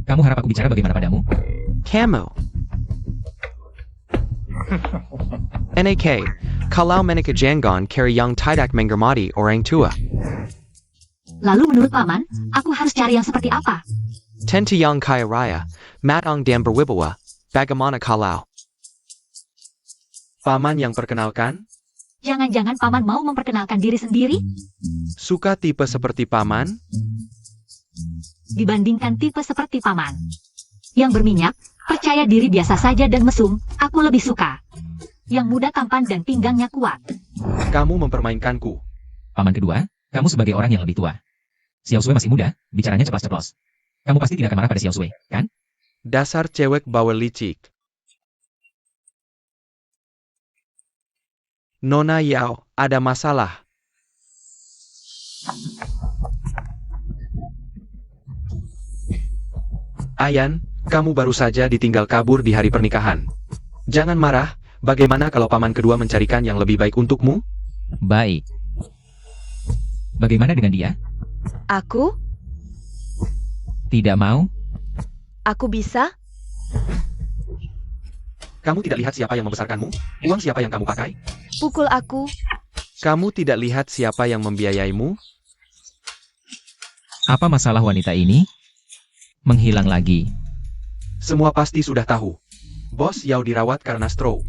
Kamu harap aku bicara bagaimana padamu? Kamu. NAK, kalau menikah jangan cari yang tidak menghormati orang tua. Lalu menurut paman, aku harus cari yang seperti apa? Tentu yang kaya raya, matang dan berwibawa, bagaimana kalau? Paman yang perkenalkan? Jangan-jangan paman mau memperkenalkan diri sendiri? Suka tipe seperti paman? Dibandingkan tipe seperti paman yang berminyak, percaya diri biasa saja dan mesum, aku lebih suka yang muda tampan dan pinggangnya kuat. Kamu mempermainkanku. Paman kedua, kamu sebagai orang yang lebih tua. Xiao Sui masih muda, bicaranya ceplas-ceplos. Kamu pasti tidak akan marah pada Xiao Sui, kan? Dasar cewek bawa licik. Nona Yao, ada masalah. Ayan, kamu baru saja ditinggal kabur di hari pernikahan. Jangan marah, bagaimana kalau paman kedua mencarikan yang lebih baik untukmu? Baik. Bagaimana dengan dia? Aku? Tidak mau? Aku bisa? Kamu tidak lihat siapa yang membesarkanmu? Uang siapa yang kamu pakai? Pukul aku. Kamu tidak lihat siapa yang membiayaimu? Apa masalah wanita ini? Menghilang lagi. Semua pasti sudah tahu. Bos Yao dirawat karena stroke.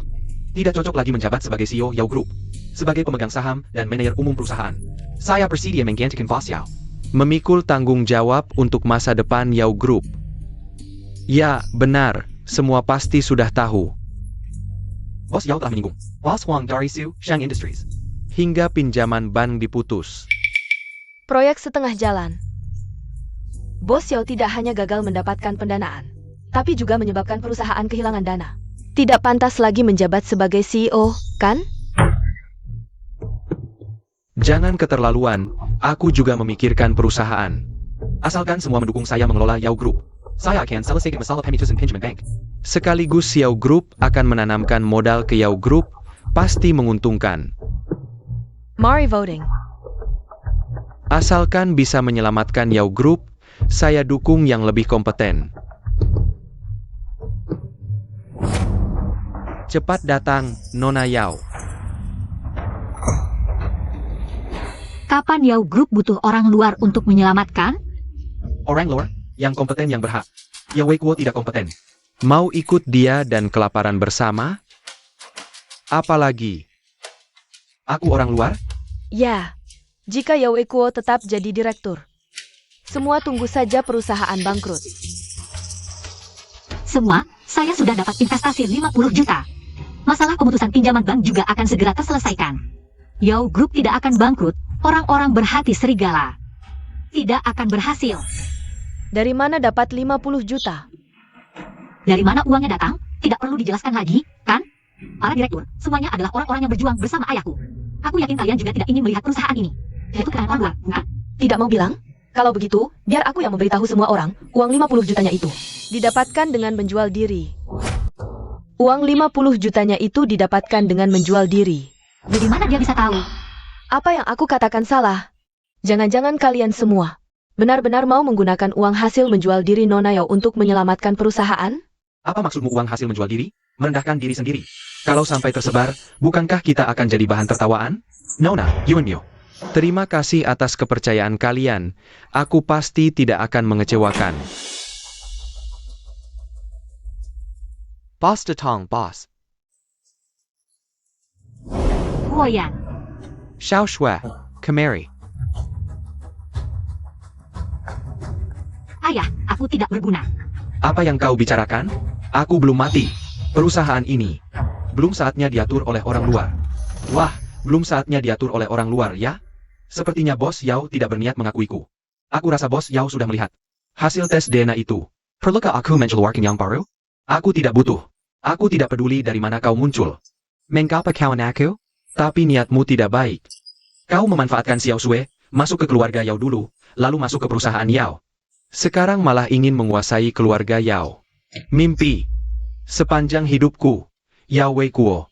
Tidak cocok lagi menjabat sebagai CEO Yao Group. Sebagai pemegang saham dan manajer umum perusahaan. Saya bersedia menggantikan Bos Yao. Memikul tanggung jawab untuk masa depan Yao Group. Ya, benar. Semua pasti sudah tahu. Bos Yao telah menyinggung Bos Huang dari Su Shang Industries. Hingga pinjaman bank diputus. Proyek setengah jalan. Bos Yao tidak hanya gagal mendapatkan pendanaan, tapi juga menyebabkan perusahaan kehilangan dana. Tidak pantas lagi menjabat sebagai CEO, kan? Jangan keterlaluan, aku juga memikirkan perusahaan. Asalkan semua mendukung saya mengelola Yao Group, saya akan selesaikan masalah Pemitusan Pinjaman Bank. Sekaligus Yao Group akan menanamkan modal ke Yao Group, pasti menguntungkan. Mari voting. Asalkan bisa menyelamatkan Yao Group, saya dukung yang lebih kompeten. Cepat datang, Nona Yao. Kapan Yao Group butuh orang luar untuk menyelamatkan? Orang luar, yang kompeten yang berhak. Yao Weikuo tidak kompeten. Mau ikut dia dan kelaparan bersama? Apalagi? Aku orang luar? Ya, jika Yao Ekuo tetap jadi direktur. Semua tunggu saja perusahaan bangkrut. Semua, saya sudah dapat investasi 50 juta. Masalah pemutusan pinjaman bank juga akan segera terselesaikan. Yao Group tidak akan bangkrut, orang-orang berhati serigala. Tidak akan berhasil. Dari mana dapat 50 juta? Dari mana uangnya datang? Tidak perlu dijelaskan lagi, kan? Para direktur, semuanya adalah orang-orang yang berjuang bersama ayahku. Aku yakin kalian juga tidak ingin melihat perusahaan ini. Itu kan orang luar, bukan? Tidak mau bilang? Kalau begitu, biar aku yang memberitahu semua orang, uang 50 jutanya itu didapatkan dengan menjual diri. Uang 50 jutanya itu didapatkan dengan menjual diri. Dari mana dia bisa tahu? Apa yang aku katakan salah? Jangan-jangan kalian semua benar-benar mau menggunakan uang hasil menjual diri Nona Yao untuk menyelamatkan perusahaan? Apa maksudmu uang hasil menjual diri? Merendahkan diri sendiri. Kalau sampai tersebar, bukankah kita akan jadi bahan tertawaan? Nona, Yuan Mio. Terima kasih atas kepercayaan kalian. Aku pasti tidak akan mengecewakan. Boss Detong, boss. Huoyan, Xiao Shui, Kemari. ayah, aku tidak berguna. Apa yang kau bicarakan? Aku belum mati. Perusahaan ini belum saatnya diatur oleh orang luar. Wah, belum saatnya diatur oleh orang luar ya? Sepertinya Bos Yao tidak berniat mengakuiku. Aku rasa Bos Yao sudah melihat hasil tes DNA itu. Perlukah aku mengeluarkan yang baru? Aku tidak butuh. Aku tidak peduli dari mana kau muncul. Mengapa kawan aku? Tapi niatmu tidak baik. Kau memanfaatkan Xiao Sui, masuk ke keluarga Yao dulu, lalu masuk ke perusahaan Yao. Sekarang malah ingin menguasai keluarga Yao. Mimpi. Sepanjang hidupku, Yao Weikuo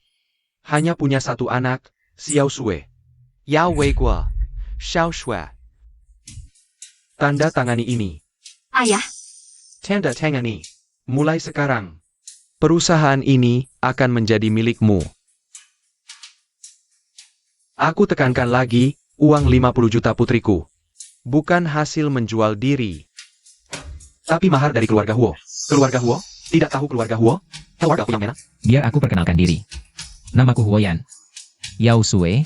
hanya punya satu anak, Xiao Sui. Yao Weikuo, Xiao Shui. Tanda tangani ini. Ayah, Tanda tangani. Mulai sekarang, perusahaan ini akan menjadi milikmu. Aku tekankan lagi, uang 50 juta putriku. Bukan hasil menjual diri. Tapi mahar dari keluarga Huo. Keluarga Huo? Tidak tahu keluarga Huo? Keluarga aku yang mana? Biar aku perkenalkan diri. Namaku Huoyan. Yao Sui.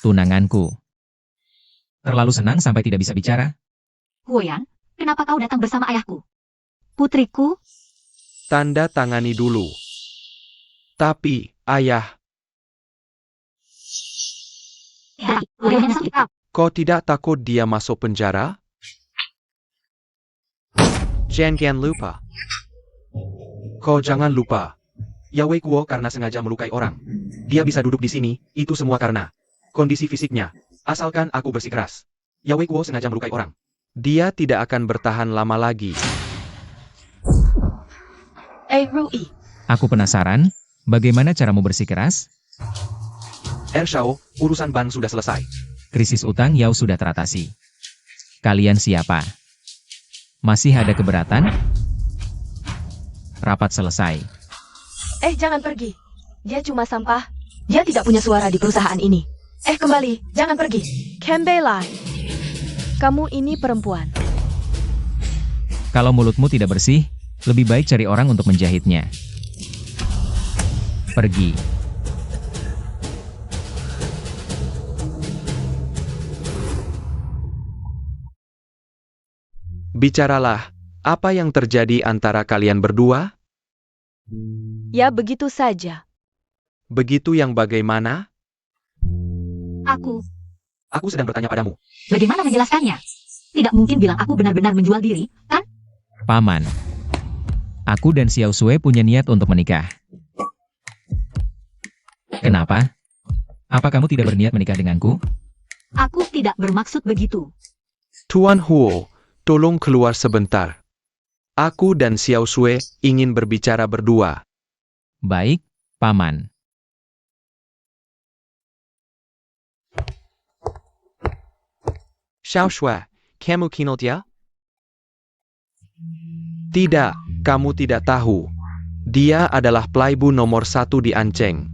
Tunanganku. Terlalu senang sampai tidak bisa bicara. Huoyan, kenapa kau datang bersama ayahku? Putriku, Tanda tangani dulu. Tapi, ayah, Huoyan sakit. kau tidak takut dia masuk penjara? Jangan lupa. Kau jangan lupa. Yao Weikuo karena sengaja melukai orang. Dia bisa duduk di sini, itu semua karena kondisi fisiknya, asalkan aku bersikeras. Yao Guo sengaja melukai orang. Dia tidak akan bertahan lama lagi. Rui. Aku penasaran, bagaimana caramu bersikeras? Shao, urusan bank sudah selesai. Krisis utang Yao sudah teratasi. Kalian siapa? Masih ada keberatan? Rapat selesai. Jangan pergi. Dia cuma sampah. Dia tidak punya suara di perusahaan ini. Kembali. Jangan pergi. Kembali. Kamu ini perempuan. Kalau mulutmu tidak bersih, lebih baik cari orang untuk menjahitnya. Pergi. Bicaralah, apa yang terjadi antara kalian berdua? Ya begitu saja. Begitu yang bagaimana? Aku sedang bertanya padamu. bagaimana menjelaskannya? Tidak mungkin bilang aku benar-benar menjual diri, kan? Paman. Aku dan Xiao Sui punya niat untuk menikah. Kenapa? Apa kamu tidak berniat menikah denganku? Aku tidak bermaksud begitu. Tuan Huo, tolong keluar sebentar. Aku dan Xiao Sui ingin berbicara berdua. Baik, Paman. Xiao Shui, kamu kenal dia? Tidak, kamu tidak tahu. Dia adalah playboy nomor 1 di Anceng.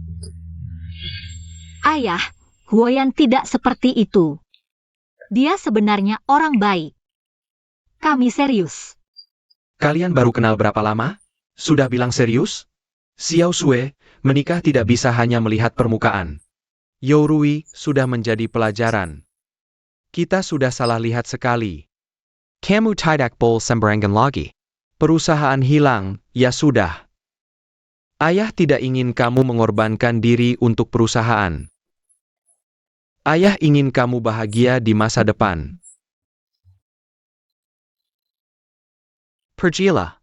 Ayah, Huoyan tidak seperti itu. Dia sebenarnya orang baik. Kami serius. Kalian baru kenal berapa lama? Sudah bilang serius? Xiao Sui, menikah tidak bisa hanya melihat permukaan. Yao Rui sudah menjadi pelajaran. Kita sudah salah lihat sekali. Kamu tidak boleh sembarangan lagi. Perusahaan hilang, ya sudah. Ayah tidak ingin kamu mengorbankan diri untuk perusahaan. Ayah ingin kamu bahagia di masa depan. Pergilah.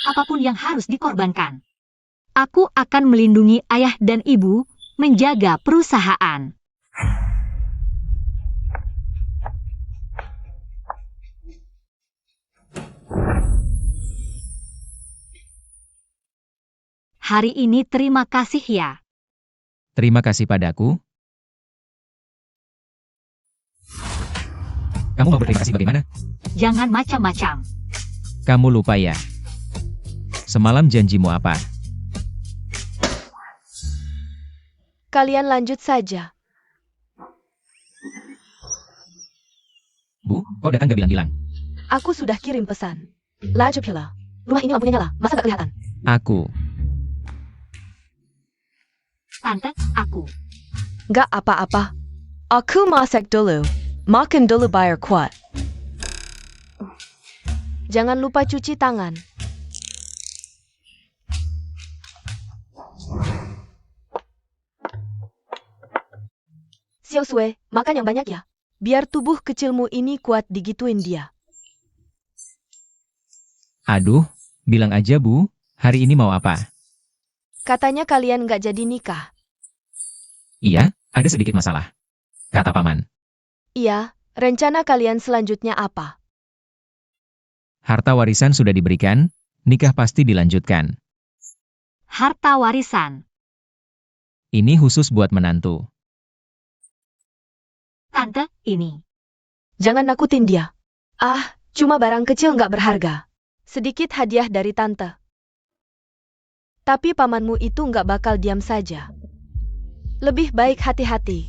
Apapun yang harus dikorbankan. Aku akan melindungi ayah dan ibu, menjaga perusahaan. Hari ini terima kasih ya. Terima kasih padaku. Kamu mau berterima kasih bagaimana? Jangan macam-macam. Kamu lupa ya? Semalam janjimu apa? Kalian lanjut saja. Bu, kok datang gak bilang-bilang? Aku sudah kirim pesan. Lanjut pula. Rumah ini lampunya nyala. Masa gak kelihatan? Aku. Tante, aku. Gak apa-apa. Aku masak dulu. Makan dulu bayar kuat. Jangan lupa cuci tangan. Xiao Sui, makan yang banyak ya. Biar tubuh kecilmu ini kuat digituin dia. Aduh, bilang aja Bu, hari ini mau apa? Katanya kalian gak jadi nikah. Iya, ada sedikit masalah. Kata Paman. Iya, rencana kalian selanjutnya apa? Harta warisan sudah diberikan, nikah pasti dilanjutkan. Harta warisan. Ini khusus buat menantu. Tante, ini. Jangan nakutin dia. Ah, cuma barang kecil gak berharga. Sedikit hadiah dari tante. Tapi pamanmu itu gak bakal diam saja. Lebih baik hati-hati.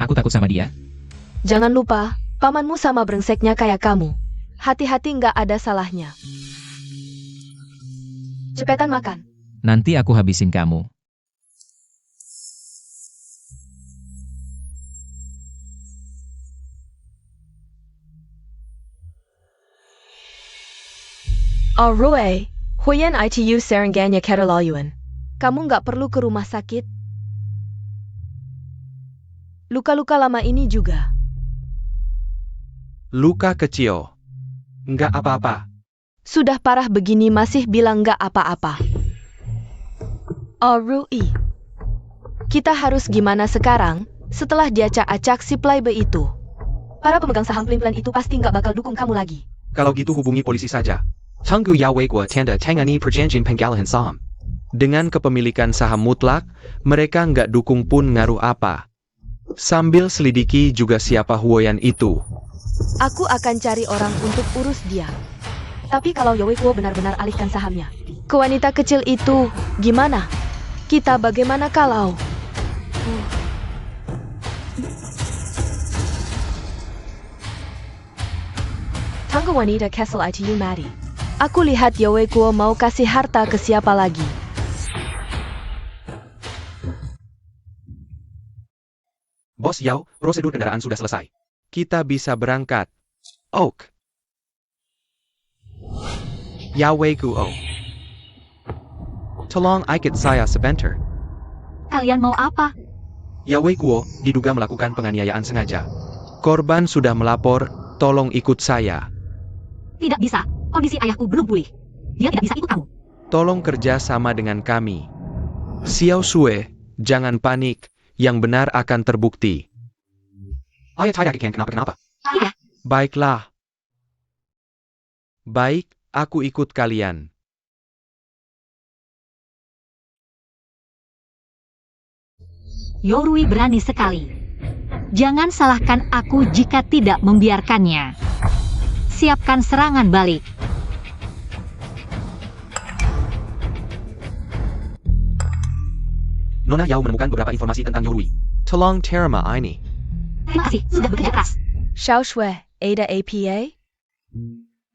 Aku takut sama dia. Jangan lupa, pamanmu sama brengseknya kayak kamu. Hati-hati gak ada salahnya. Cepetan makan. Nanti aku habisin kamu. Rui, Huyan ITU Serenganya Keterlaluan. Kamu nggak perlu ke rumah sakit. Luka-luka lama ini juga. Luka kecil. Nggak apa-apa. Sudah parah begini masih bilang nggak apa-apa. Oh Rui. Kita harus gimana sekarang setelah dia acak-acak si playboy itu? Para pemegang saham pelin-pelan itu pasti nggak bakal dukung kamu lagi. Kalau gitu hubungi polisi saja. Tunggu ya wei gua tanda tangani perjanjian penggalian saham. Dengan kepemilikan saham mutlak, mereka nggak dukung pun ngaruh apa. Sambil selidiki juga siapa Huoyan itu. Aku akan cari orang untuk urus dia. Tapi kalau Yowei Kuo benar-benar alihkan sahamnya ke wanita kecil itu, gimana? Kita bagaimana kalau... Tangga wanita Castle ITU Mari. Aku lihat Yowei Kuo mau kasih harta ke siapa lagi. Bos Yao, prosedur kendaraan sudah selesai. Kita bisa berangkat. Oak. Yahweh Kuo. Tolong ikut saya sebentar. Kalian mau apa? Ya wei Kuo diduga melakukan penganiayaan sengaja. Korban sudah melapor, tolong ikut saya. Tidak bisa. Kondisi ayahku belum pulih. Dia tidak bisa ikut kamu. Tolong kerja sama dengan kami. Xiao Sue, jangan panik. Yang benar akan terbukti. Ayah saya yang kenapa-kenapa. Iya. Baiklah. Baik, aku ikut kalian. Yorui berani sekali. Jangan salahkan aku jika tidak membiarkannya. Siapkan serangan balik. Nona Yao menemukan beberapa informasi tentang Yorui. Tolong terima ini. Terima kasih, sudah bekerja keras. Xiao Shui, Ada APA?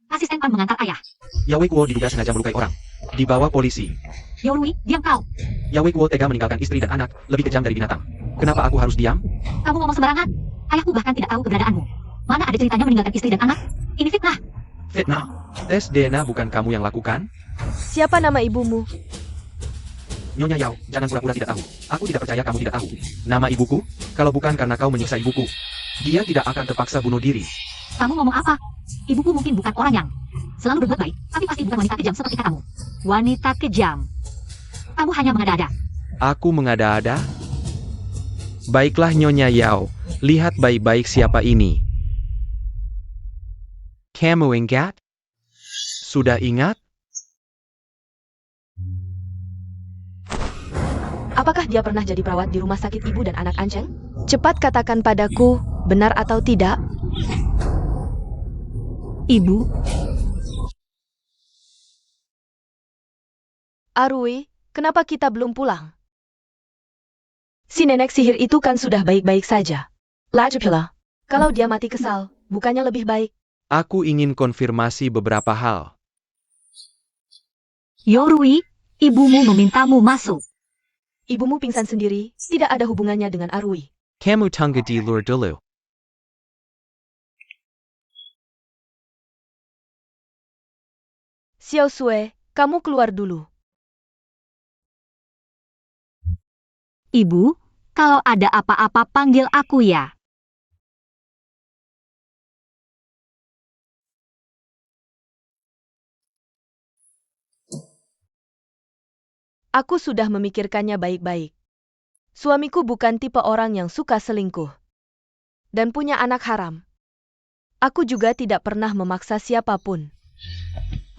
Asisten Pan mengantar ayah. Ya wei Kuo diduga sengaja melukai orang. Dibawa polisi. Yorui, diam kau. Ya wei Kuo tega meninggalkan istri dan anak, lebih kejam dari binatang. Kenapa aku harus diam? Kamu ngomong sembarangan. Ayahku bahkan tidak tahu keberadaanmu. Mana ada ceritanya meninggalkan istri dan anak? Ini fitnah. Fitnah. Tes DNA bukan kamu yang lakukan? Siapa nama ibumu? Nyonya Yao, jangan pura-pura tidak tahu. Aku tidak percaya kamu tidak tahu. Nama ibuku? Kalau bukan karena kau menyiksa ibuku, dia tidak akan terpaksa bunuh diri. Kamu ngomong apa? Ibuku mungkin bukan orang yang selalu berbuat baik, tapi pasti bukan wanita kejam seperti katamu. Wanita kejam. Kamu hanya mengada-ada. Aku mengada-ada? Baiklah Nyonya Yao, lihat baik-baik siapa ini. Kamu ingat? Sudah ingat? Apakah dia pernah jadi perawat di rumah sakit ibu dan anak Anceng? Cepat katakan padaku, benar atau tidak? Ibu, Arui, kenapa kita belum pulang? Si nenek sihir itu kan sudah baik-baik saja. Lajapila, kalau dia mati kesal, bukannya lebih baik? Aku ingin konfirmasi beberapa hal. Yorui, ibumu memintamu masuk. Ibumu pingsan sendiri, tidak ada hubungannya dengan Arui. Kamu tunggu di luar dulu. Xiao Sue, kamu keluar dulu. Ibu, kalau ada apa-apa panggil aku ya. Aku sudah memikirkannya baik-baik. Suamiku bukan tipe orang yang suka selingkuh. Dan punya anak haram. Aku juga tidak pernah memaksa siapapun.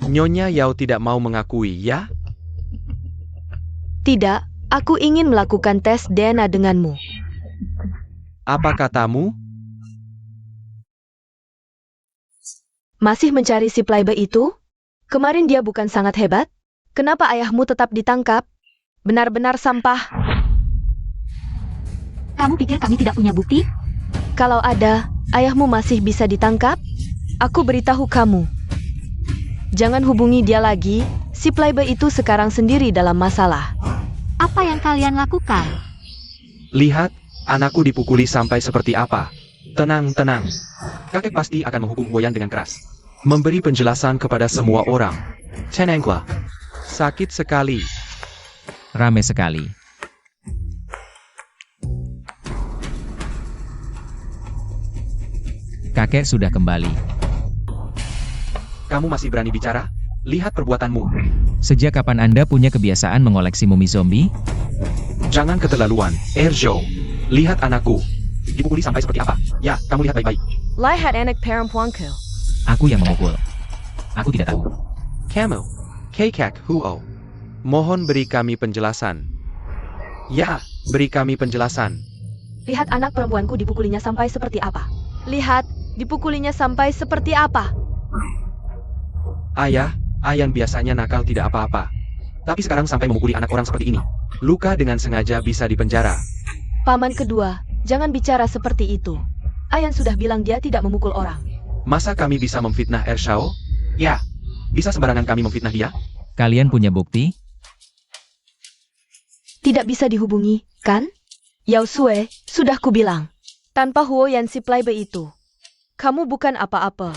Nyonya Yao tidak mau mengakui, ya? Tidak, aku ingin melakukan tes DNA denganmu. Apa katamu? Masih mencari si playboy itu? Kemarin dia bukan sangat hebat? Kenapa ayahmu tetap ditangkap? Benar-benar sampah. Kamu pikir kami tidak punya bukti? Kalau ada, ayahmu masih bisa ditangkap? Aku beritahu kamu. Jangan hubungi dia lagi, si playboy itu sekarang sendiri dalam masalah. Apa yang kalian lakukan? Lihat, anakku dipukuli sampai seperti apa. Tenang, tenang. Kakek pasti akan menghukum Huoyan dengan keras. Memberi penjelasan kepada semua orang. Tenanglah. Sakit sekali. Rame sekali. Kakek sudah kembali. Kamu masih berani bicara? Lihat perbuatanmu. Sejak kapan Anda punya kebiasaan mengoleksi mumi zombie? Jangan keterlaluan, Erjo. Lihat anakku. Dipukuli sampai seperti apa? Ya, kamu lihat baik-baik. Lihat anak perempuanku. Aku yang memukul. Aku tidak tahu. Kamu. Kekak Huo. Mohon beri kami penjelasan. Ya, beri kami penjelasan. Lihat anak perempuanku dipukulinya sampai seperti apa. Lihat, dipukulinya sampai seperti apa. Ayah, Ayan biasanya nakal tidak apa-apa. Tapi sekarang sampai memukuli anak orang seperti ini. Luka dengan sengaja bisa dipenjara. Paman kedua, jangan bicara seperti itu. Ayan sudah bilang dia tidak memukul orang. Masa kami bisa memfitnah Ershao? Ya, bisa sembarangan kami memfitnah dia? Kalian punya bukti? Tidak bisa dihubungi, kan? Yao Sue, sudah kubilang. Tanpa Huo Yan si playboy itu, kamu bukan apa-apa.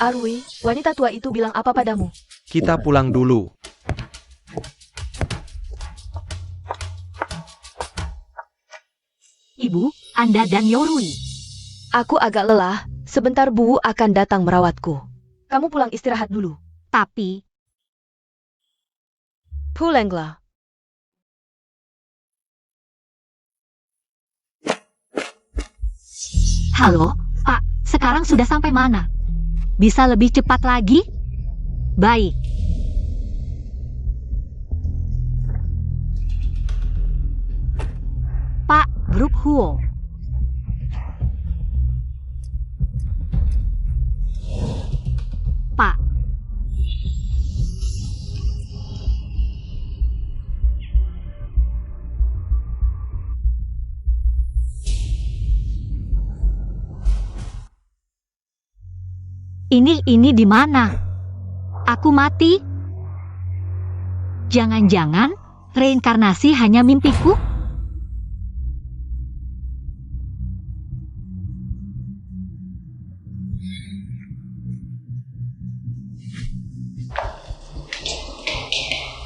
Arui, wanita tua itu bilang apa padamu? Kita pulang dulu. Ibu, Anda dan Yorui. Aku agak lelah, sebentar Bu akan datang merawatku. Kamu pulang istirahat dulu. Tapi, Pulanglah. halo, Pak, sekarang sudah sampai mana? Bisa lebih cepat lagi? Baik. Pak, grup Huo. Pak. Ini di mana? Aku mati? Jangan-jangan reinkarnasi hanya mimpiku?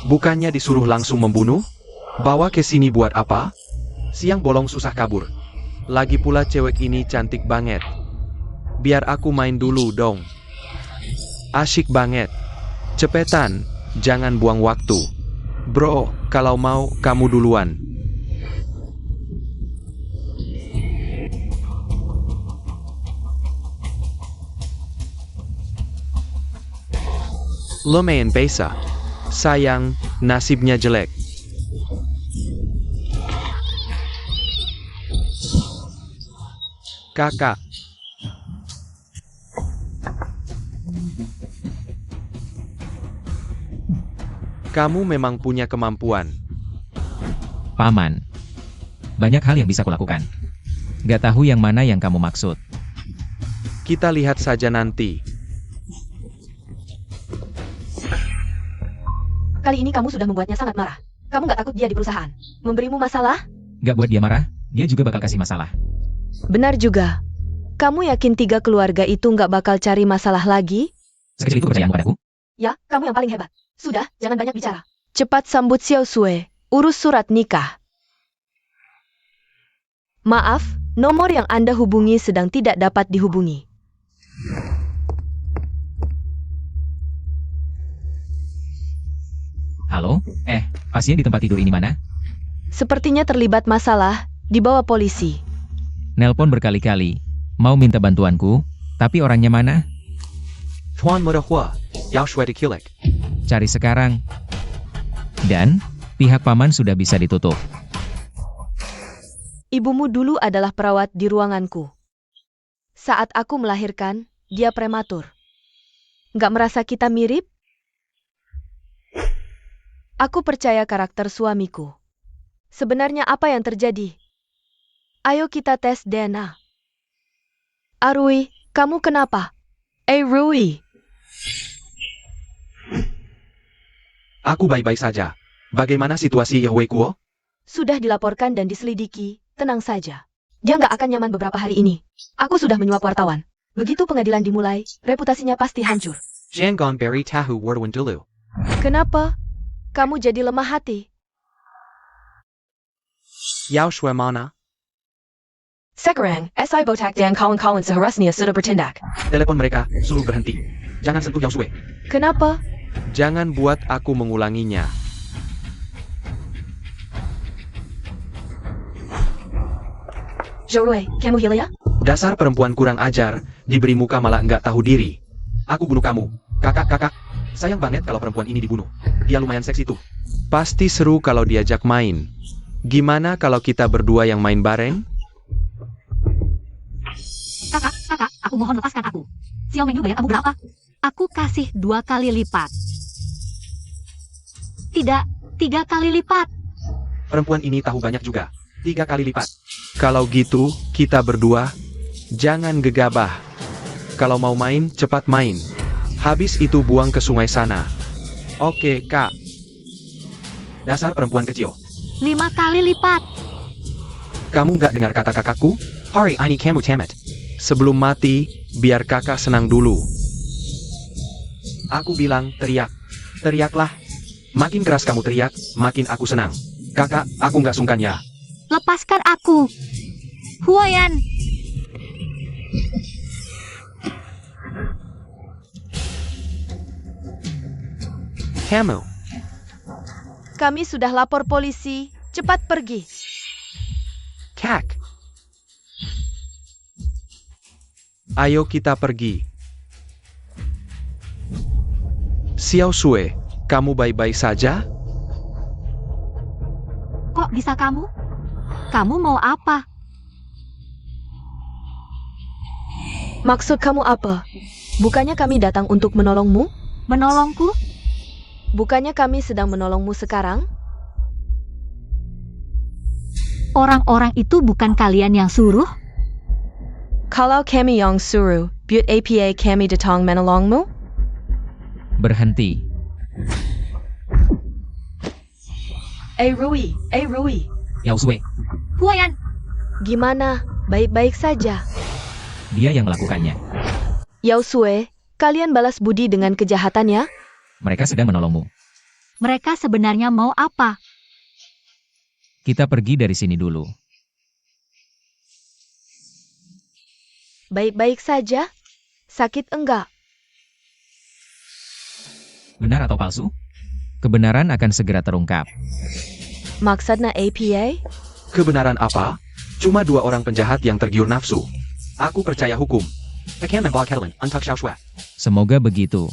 Bukannya disuruh langsung membunuh? Bawa ke sini buat apa? Siang bolong susah kabur. Lagi pula cewek ini cantik banget. Biar aku main dulu dong. Asyik banget. Cepetan, jangan buang waktu. Bro, kalau mau, kamu duluan. Lumayan besa. Sayang, nasibnya jelek. Kakak. Kamu memang punya kemampuan. Paman. Banyak hal yang bisa kulakukan. Gak tahu yang mana yang kamu maksud. Kita lihat saja nanti. Kali ini kamu sudah membuatnya sangat marah. Kamu gak takut dia di perusahaan memberimu masalah? Gak buat dia marah, dia juga bakal kasih masalah. Benar juga. Kamu yakin 3 keluarga itu gak bakal cari masalah lagi? Sekecil itu kepercayaanmu padaku? Ya, kamu yang paling hebat. Sudah, jangan banyak bicara. Cepat sambut Xiao Sue, urus surat nikah. Maaf, nomor yang Anda hubungi sedang tidak dapat dihubungi. Halo? Pasien di tempat tidur ini mana? Sepertinya terlibat masalah, dibawa polisi. Nelpon berkali-kali. Mau minta bantuanku, tapi orangnya mana? Tuan Mudahua, Yao Shui Kilek. Cari sekarang. Dan, pihak paman sudah bisa ditutup. Ibumu dulu adalah perawat di ruanganku. Saat aku melahirkan, dia prematur. Nggak merasa kita mirip? Aku percaya karakter suamiku. Sebenarnya apa yang terjadi? Ayo kita tes DNA. Arui, kamu kenapa? Rui. Aku baik-baik saja. Bagaimana situasi Yahweh Kuo? Sudah dilaporkan dan diselidiki, tenang saja. Dia nggak akan nyaman beberapa hari ini. Aku sudah menyuap wartawan. Begitu pengadilan dimulai, reputasinya pasti hancur. Jangan beri tahu wartawan dulu. Kenapa? Kamu jadi lemah hati. Yao Shui mana? Sekarang, SI Botak dan kawan-kawan seharusnya sudah bertindak. Telepon mereka, suruh berhenti. Jangan sentuh Yao Sue. Kenapa? Jangan buat aku mengulanginya. Zhou kamu gila ya? Dasar perempuan kurang ajar, diberi muka malah nggak tahu diri. Aku bunuh kamu. Kakak. Sayang banget kalau perempuan ini dibunuh. Dia lumayan seksi tuh. Pasti seru kalau diajak main. Gimana kalau kita berdua yang main bareng? Kakak, aku mohon lepaskan aku. Xiao Mengyu bayar kamu berapa? Aku kasih 2 kali lipat. Tidak, 3 kali lipat. Perempuan ini tahu banyak juga. 3 kali lipat. Kalau gitu, kita berdua, jangan gegabah. Kalau mau main, cepat main. Habis itu buang ke sungai sana. Oke, Kak. Dasar perempuan kecil. 5 kali lipat. Kamu nggak dengar kata kakakku? Hari ini kamu tamat. Sebelum mati, biar kakak senang dulu. Aku bilang teriak. Teriaklah. Makin keras kamu teriak, makin aku senang. Kakak, aku nggak sungkan ya. Lepaskan aku. Huayan. Kamu. Kami sudah lapor polisi. Cepat pergi. Kak. Ayo kita pergi. Xiao Sue, kamu baik-baik saja? Kok bisa kamu? Kamu mau apa? Maksud kamu apa? Bukannya kami datang untuk menolongmu? Menolongku? Bukannya kami sedang menolongmu sekarang? Orang-orang itu bukan kalian yang suruh? Kalau kami yang suruh, buat APA kami datang menolongmu? Berhenti. Rui. Yao Sue, Huayan. Gimana? Baik-baik saja. dia yang melakukannya. Yao Sue, kalian balas budi dengan kejahatannya? Mereka sedang menolongmu. Mereka sebenarnya mau apa? Kita pergi dari sini dulu. Baik-baik saja? Sakit enggak? Benar atau palsu? Kebenaran akan segera terungkap. Maksudnya APA? Kebenaran apa? Cuma 2 orang penjahat yang tergiur nafsu. Aku percaya hukum. Pekan membawak Helen, untuk Xiao Sue. Semoga begitu.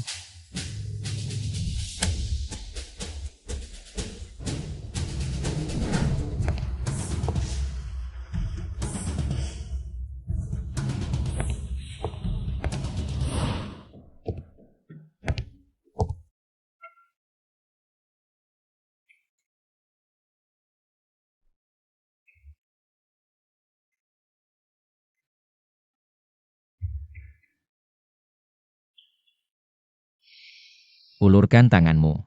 Ulurkan tanganmu.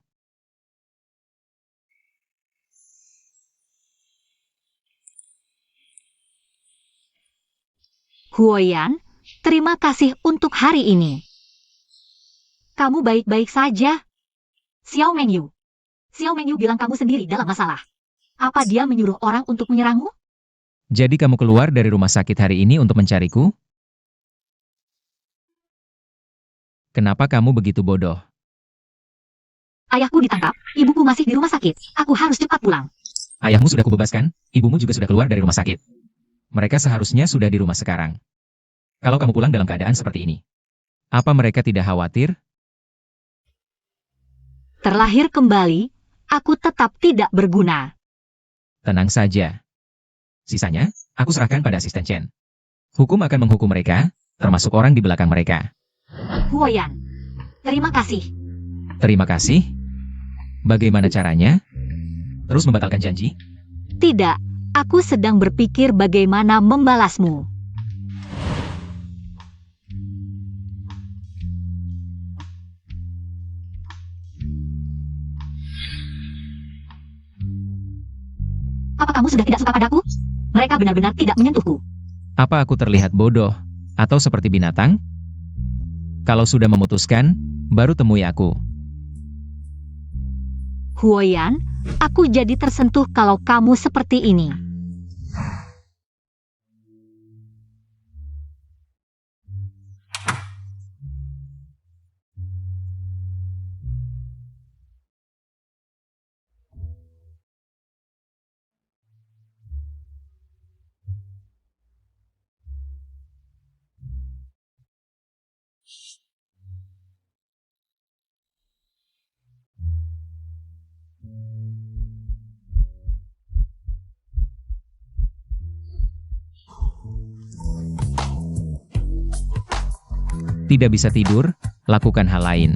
Huoyan, terima kasih untuk hari ini. Kamu baik-baik saja. Xiao Mengyu bilang kamu sendiri dalam masalah. Apa dia menyuruh orang untuk menyerangmu? Jadi kamu keluar dari rumah sakit hari ini untuk mencariku? Kenapa kamu begitu bodoh? Ayahku ditangkap, ibuku masih di rumah sakit. Aku harus cepat pulang. Ayahmu sudah kubebaskan, ibumu juga sudah keluar dari rumah sakit. Mereka seharusnya sudah di rumah sekarang. Kalau kamu pulang dalam keadaan seperti ini, apa mereka tidak khawatir? Terlahir kembali, aku tetap tidak berguna. Tenang saja. Sisanya, aku serahkan pada asisten Chen. Hukum akan menghukum mereka, termasuk orang di belakang mereka. Huoyan, terima kasih. Terima kasih. Bagaimana caranya? Terus membatalkan janji? Tidak, aku sedang berpikir bagaimana membalasmu. Apa kamu sudah tidak suka padaku? Mereka benar-benar tidak menyentuhku. Apa aku terlihat bodoh? Atau seperti binatang? Kalau sudah memutuskan, baru temui aku. Huoyan, aku jadi tersentuh kalau kamu seperti ini. Tidak bisa tidur, lakukan hal lain.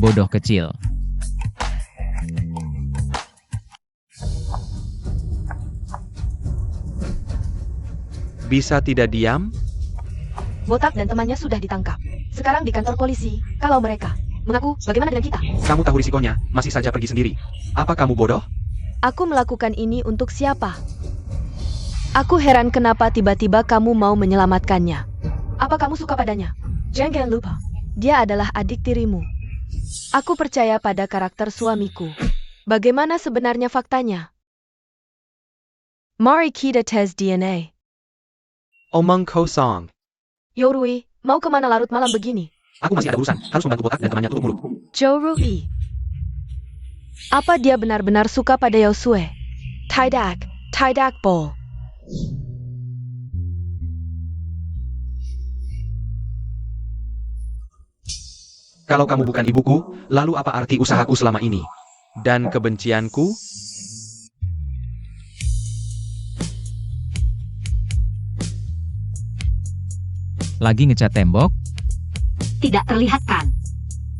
Bodoh kecil. Bisa tidak diam? Botak dan temannya sudah ditangkap. Sekarang di kantor polisi. Kalau mereka mengaku, bagaimana dengan kita? Kamu tahu risikonya, masih saja pergi sendiri. Apa kamu bodoh? Aku melakukan ini untuk siapa? Aku heran kenapa tiba-tiba kamu mau menyelamatkannya. Apa kamu suka padanya? Jangan lupa, dia adalah adik tirimu. Aku percaya pada karakter suamiku. Bagaimana sebenarnya faktanya? Mari kita tes DNA. Omong kosong. Yorui, mau kemana larut malam begini? Aku masih ada urusan, harus membantu botak dan temannya tutup mulut. Yorui. Apa dia benar-benar suka pada Yosue? Tidak Bol. Kalau kamu bukan ibuku, lalu apa arti usahaku selama ini? Dan kebencianku? Lagi ngecat tembok? Tidak terlihat kan?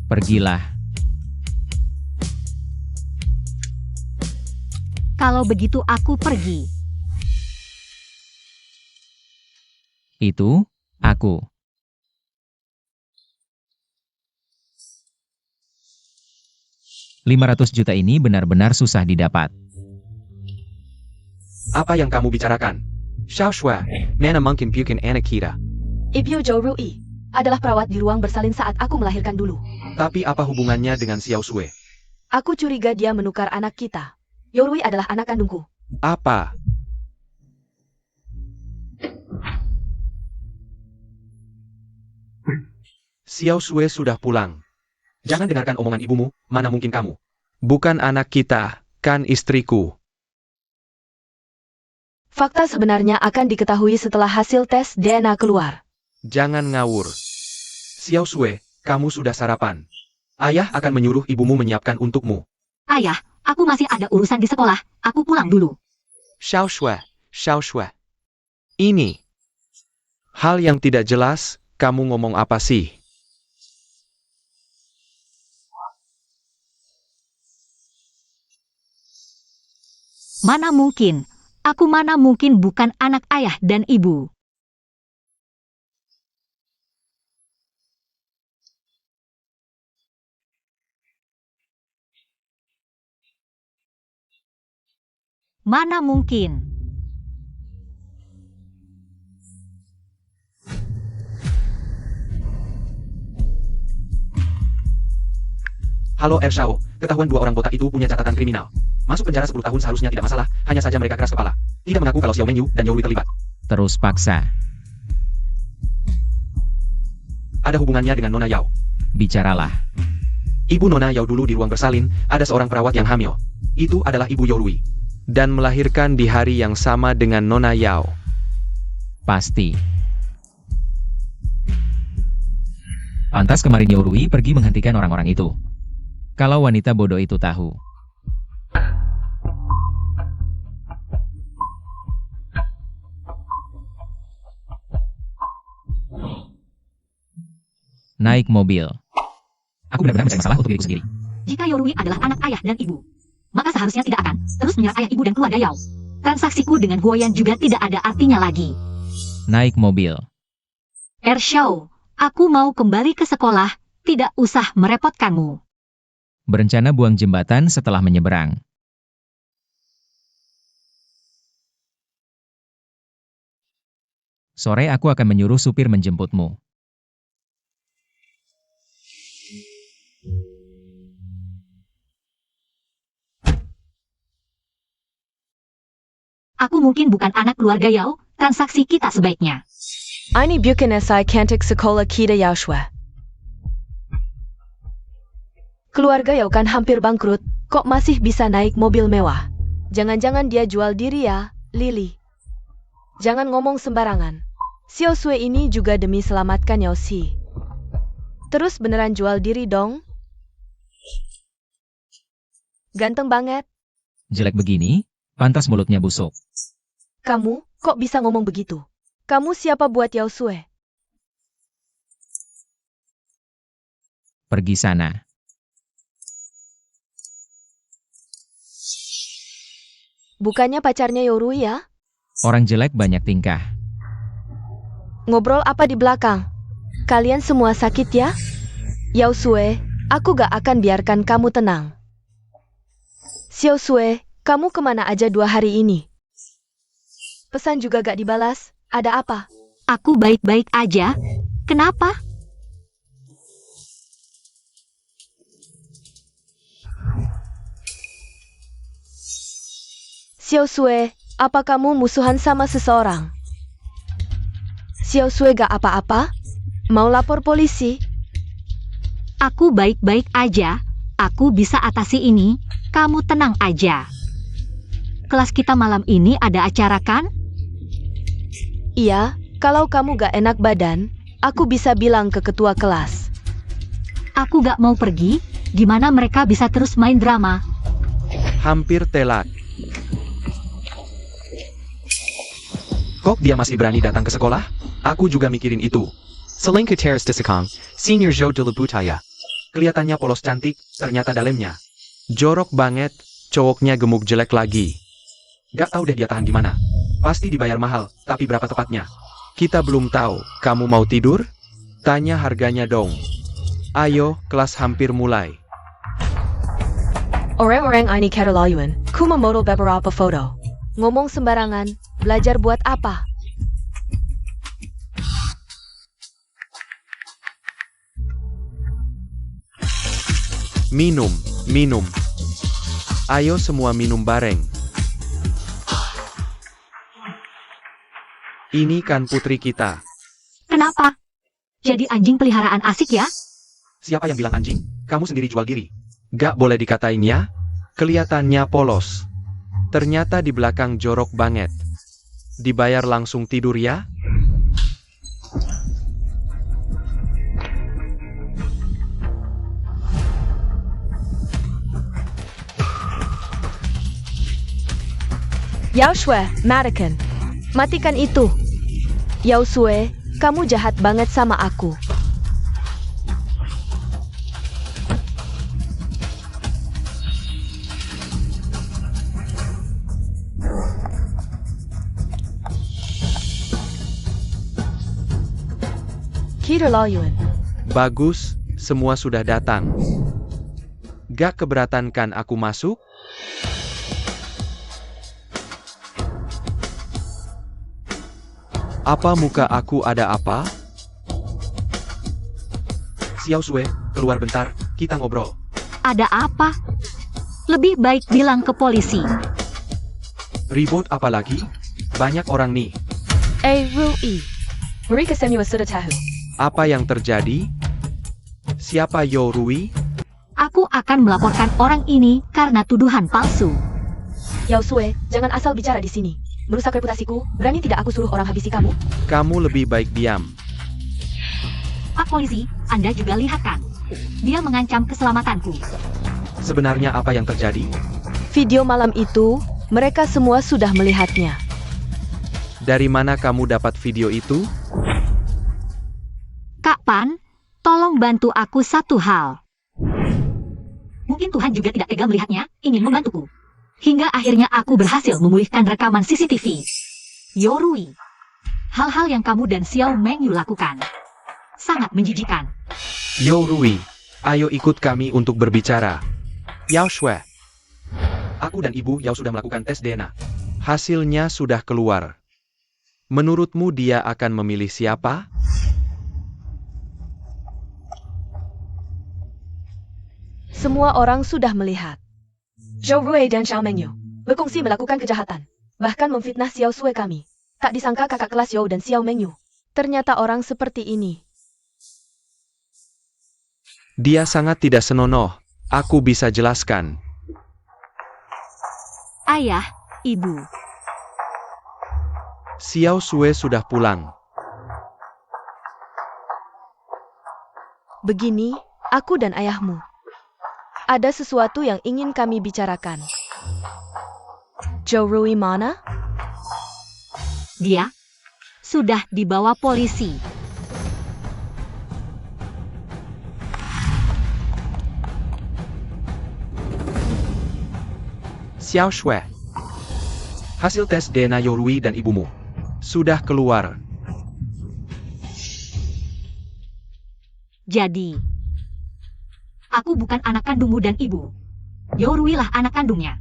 Pergilah. Kalau begitu aku pergi. Itu, aku. $500 juta ini benar-benar susah didapat. Apa yang kamu bicarakan? Xiao Shui, Nana mungkin bukan anak kita. Ibu Yorui adalah perawat di ruang bersalin saat aku melahirkan dulu. Tapi apa hubungannya dengan Xiao Sui? Aku curiga dia menukar anak kita. Yorui adalah anak kandungku. Apa? Xiao Sui sudah pulang. Jangan dengarkan omongan ibumu, mana mungkin kamu. Bukan anak kita, kan istriku. Fakta sebenarnya akan diketahui setelah hasil tes DNA keluar. Jangan ngawur. Xiao Sui, kamu sudah sarapan. Ayah akan menyuruh ibumu menyiapkan untukmu. Ayah, aku masih ada urusan di sekolah. Aku pulang dulu. Xiao Shui. Ini. Hal yang tidak jelas, kamu ngomong apa sih? Mana mungkin? Aku mana mungkin bukan anak ayah dan ibu. Mana mungkin? Halo Ershao, ketahuan dua orang botak itu punya catatan kriminal. Masuk penjara 10 tahun seharusnya tidak masalah, hanya saja mereka keras kepala. Tidak mengaku kalau Xiao Mengyu dan Yorui terlibat. Terus paksa. Ada hubungannya dengan Nona Yao. Bicaralah. Ibu Nona Yao dulu di ruang bersalin, ada seorang perawat yang hamil. Itu adalah ibu Yorui. Dan melahirkan di hari yang sama dengan Nona Yao. Pasti. Pantas kemarin Yorui pergi menghentikan orang-orang itu. Kalau wanita bodoh itu tahu. Naik mobil. Aku benar-benar mencari masalah untuk diriku sendiri. Jika Yorui adalah anak ayah dan ibu, maka seharusnya tidak akan terus menyerang ayah ibu dan keluarga Yao. Transaksiku dengan Guoyan juga tidak ada artinya lagi. Naik mobil. Ershao, aku mau kembali ke sekolah, tidak usah merepotkanmu. Berencana buang jembatan setelah menyeberang. Sore aku akan menyuruh supir menjemputmu. Aku mungkin bukan anak keluarga Yao, transaksi kita sebaiknya. Ini bukan SI kantik sekolah kita Yosue. Keluarga Yao kan hampir bangkrut, kok masih bisa naik mobil mewah? Jangan-jangan dia jual diri ya, Lily. Jangan ngomong sembarangan. Xiao Sui ini juga demi selamatkan Yao Si. Terus beneran jual diri dong? Ganteng banget. Jelek begini, Pantas mulutnya busuk. Kamu, kok bisa ngomong begitu? Kamu siapa buat Yao Sue? Pergi sana. Bukannya pacarnya Yorui ya? Orang jelek banyak tingkah. Ngobrol apa di belakang? Kalian semua sakit ya? Yao Sue, aku gak akan biarkan kamu tenang. Xiao Sue, kamu kemana aja 2 hari ini? Pesan juga gak dibalas, ada apa? Aku baik-baik aja. Kenapa? Xiao Sue, apa kamu musuhan sama seseorang? Xiao Sue gak apa-apa? Mau lapor polisi? Aku baik-baik aja. Aku bisa atasi ini. Kamu tenang aja. Kelas kita malam ini ada acara kan? Iya, kalau kamu gak enak badan, aku bisa bilang ke ketua kelas. Aku gak mau pergi. Gimana mereka bisa terus main drama? Hampir telat. Kok dia masih berani datang ke sekolah? Aku juga mikirin itu. Selain ke teras desekang, Senior Zhou de Lebutaya. Kelihatannya polos cantik, ternyata dalamnya. Jorok banget, cowoknya gemuk jelek lagi. Gak tahu deh dia tahan di mana. Pasti dibayar mahal, tapi berapa tepatnya? Kita belum tahu. Kamu mau tidur? Tanya harganya dong. Ayo, kelas hampir mulai. Orang-orang ini keterlaluan, ku memodel beberapa foto. Ngomong sembarangan, belajar buat apa? Minum, minum. Ayo semua minum bareng. Ini kan putri kita. Kenapa? Jadi anjing peliharaan asik ya? Siapa yang bilang anjing? Kamu sendiri jual diri. Gak boleh dikatain ya. Kelihatannya polos. Ternyata di belakang jorok banget. Dibayar langsung tidur ya? Yao Sue, Matikan. Matikan itu. Yao Sue, kamu jahat banget sama aku. Keterlaluan. Bagus, semua sudah datang. Gak keberatan kan aku masuk? Apa muka aku ada apa? Xiao Sue, keluar bentar, kita ngobrol. Ada apa? Lebih baik bilang ke polisi. Ribut apa lagi? Banyak orang nih. Rui. Mereka semua sudah tahu. Apa yang terjadi? Siapa Yorui? Aku akan melaporkan orang ini karena tuduhan palsu. Yao Sue, jangan asal bicara di sini. Merusak reputasiku, berani tidak aku suruh orang habisi kamu? Kamu lebih baik diam. Pak polisi, Anda juga lihat kan? Dia mengancam keselamatanku. Sebenarnya apa yang terjadi? Video malam itu, mereka semua sudah melihatnya. Dari mana kamu dapat video itu? Kak Pan, tolong bantu aku satu hal. Mungkin Tuhan juga tidak tega melihatnya, ingin membantuku. Hingga akhirnya aku berhasil memulihkan rekaman CCTV. Yorui, hal-hal yang kamu dan Xiao Mengyu lakukan sangat menjijikan. Yorui, ayo ikut kami untuk berbicara. Yao Sue, Aku dan Ibu Yao sudah melakukan tes DNA. hasilnya sudah keluar. Menurutmu dia akan memilih siapa? Semua orang sudah melihat. Zhou Rui dan Xiao Mengyu berkongsi melakukan kejahatan, bahkan memfitnah Xiao Sue kami. Tak disangka kakak kelas Zhou dan Xiao Mengyu. Ternyata orang seperti ini. Dia sangat tidak senonoh. Aku bisa jelaskan. Ayah, Ibu. Xiao Sue sudah pulang. Begini, aku dan ayahmu. Ada sesuatu yang ingin kami bicarakan. Zhou Rui mana? Dia sudah dibawa polisi. Xiao Shui. Hasil tes DNA Yorui dan ibumu sudah keluar. Jadi, aku bukan anak kandungmu dan ibu. Yorui lah anak kandungnya.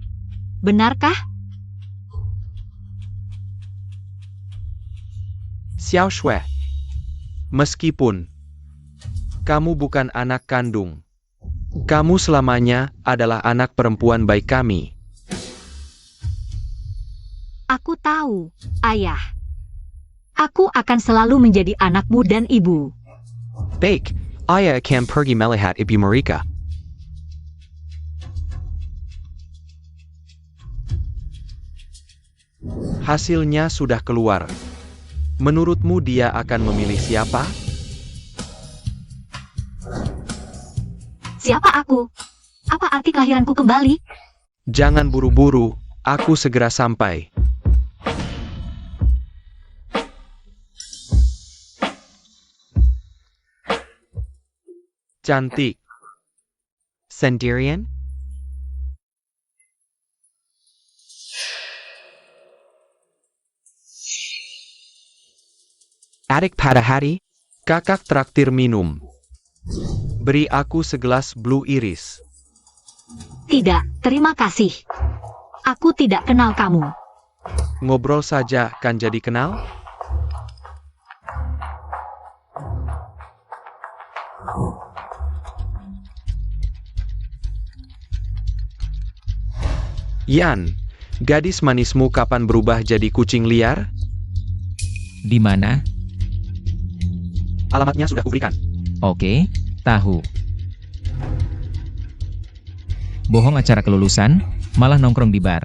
Benarkah? Xiao Shui. Meskipun kamu bukan anak kandung, kamu selamanya adalah anak perempuan baik kami. Aku tahu, ayah. Aku akan selalu menjadi anakmu dan ibu. Baik, ayah akan pergi melihat ibu mereka. Hasilnya sudah keluar. Menurutmu dia akan memilih siapa? Siapa aku? Apa arti kelahiranku kembali? Jangan buru-buru, aku segera sampai. Cantik. Sendirian? Adik pada hari? Kakak traktir minum. Beri aku segelas Blue Iris. Tidak, terima kasih. Aku tidak kenal kamu. Ngobrol saja kan jadi kenal? Yan, gadis manismu kapan berubah jadi kucing liar? Di mana? Alamatnya sudah kuberikan. Oke, tahu. Bohong acara kelulusan, malah nongkrong di bar.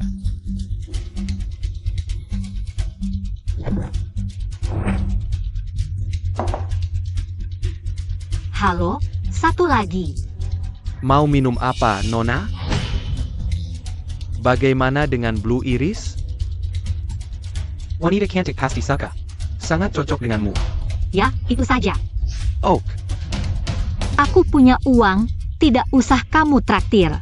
Halo, satu lagi. Mau minum apa, Nona? Bagaimana dengan Blue Iris? Wanita cantik pasti suka. Sangat cocok denganmu. Ya, itu saja. Oak, Aku punya uang, tidak usah kamu traktir.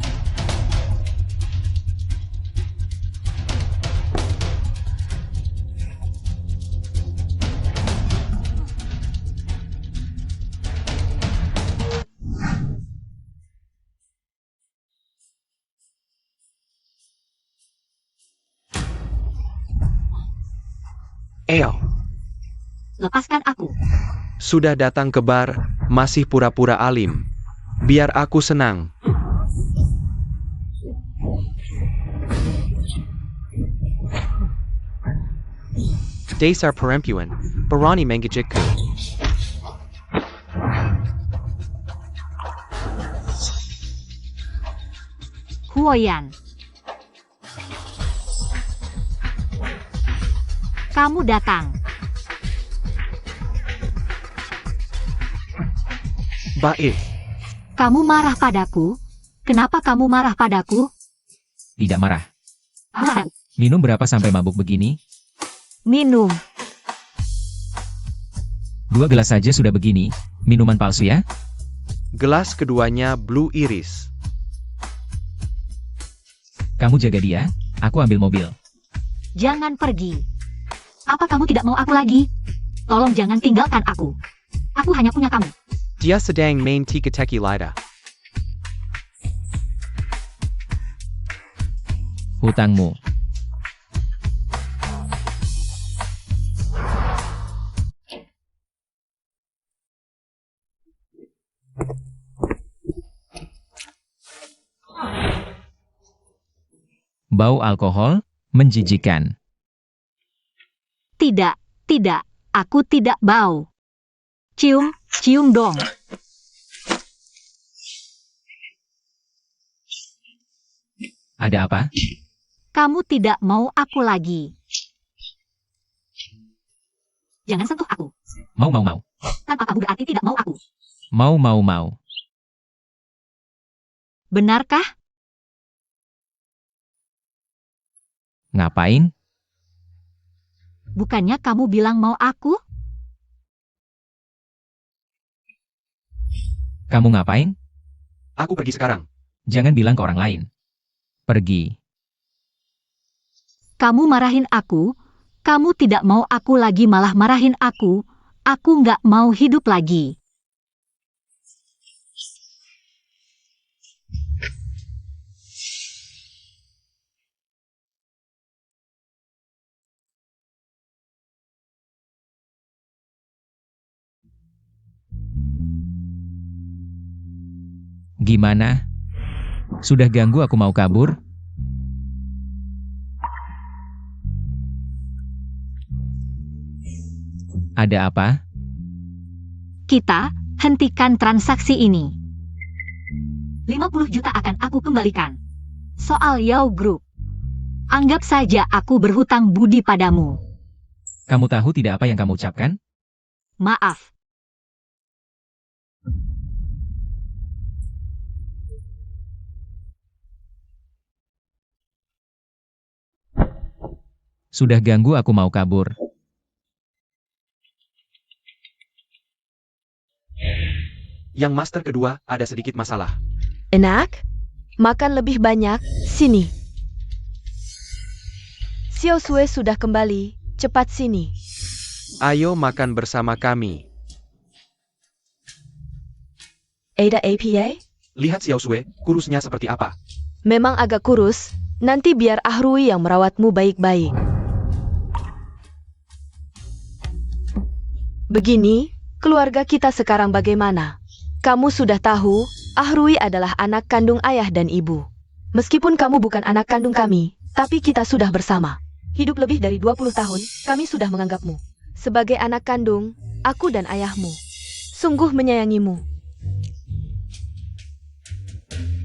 Ayo, Lepaskan aku. sudah datang ke bar, masih pura-pura alim. Biar aku senang. dasar perempuan, berani mengejekku. Huoyan. Kamu datang. Baik, Kamu marah padaku? Kenapa kamu marah padaku? Tidak marah. Marah. Minum berapa sampai mabuk begini? Minum. 2 gelas saja sudah begini. Minuman palsu ya? gelas keduanya Blue Iris. Kamu jaga dia, aku ambil mobil. Jangan pergi. Apa kamu tidak mau aku lagi? Tolong jangan tinggalkan aku. Aku hanya punya kamu. Dia sedang main teka-teki Lida. Hutangmu. Bau alkohol menjijikan. Tidak, tidak. Aku tidak bau. Cium, cium dong. Ada apa? Kamu tidak mau aku lagi. Jangan sentuh aku. Mau. Tanpa kamu berarti tidak mau aku. Mau. Benarkah? Ngapain? Bukannya kamu bilang mau aku? Kamu ngapain? Aku pergi sekarang. Jangan bilang ke orang lain. Pergi. Kamu marahin aku? Kamu tidak mau aku lagi malah marahin aku? Aku nggak mau hidup lagi. Gimana? Sudah ganggu aku mau kabur? Ada apa? Kita hentikan transaksi ini. 50 juta akan aku kembalikan. Soal Yao Group. Anggap saja aku berhutang budi padamu. Kamu tahu tidak apa yang kamu ucapkan? Maaf. Sudah ganggu aku mau kabur. Yang master kedua ada sedikit masalah. Enak? Makan lebih banyak, sini. Xiao Sui sudah kembali, cepat sini. Ayo makan bersama kami. Ada APA? Lihat Xiao Sui, kurusnya seperti apa. Memang agak kurus, nanti biar Ahrui yang merawatmu baik-baik. Begini, keluarga kita sekarang bagaimana? Kamu sudah tahu, Ahrui adalah anak kandung ayah dan ibu. Meskipun kamu bukan anak kandung kami, tapi kita sudah bersama. Hidup lebih dari 20 tahun, kami sudah menganggapmu sebagai anak kandung, aku dan ayahmu. Sungguh menyayangimu.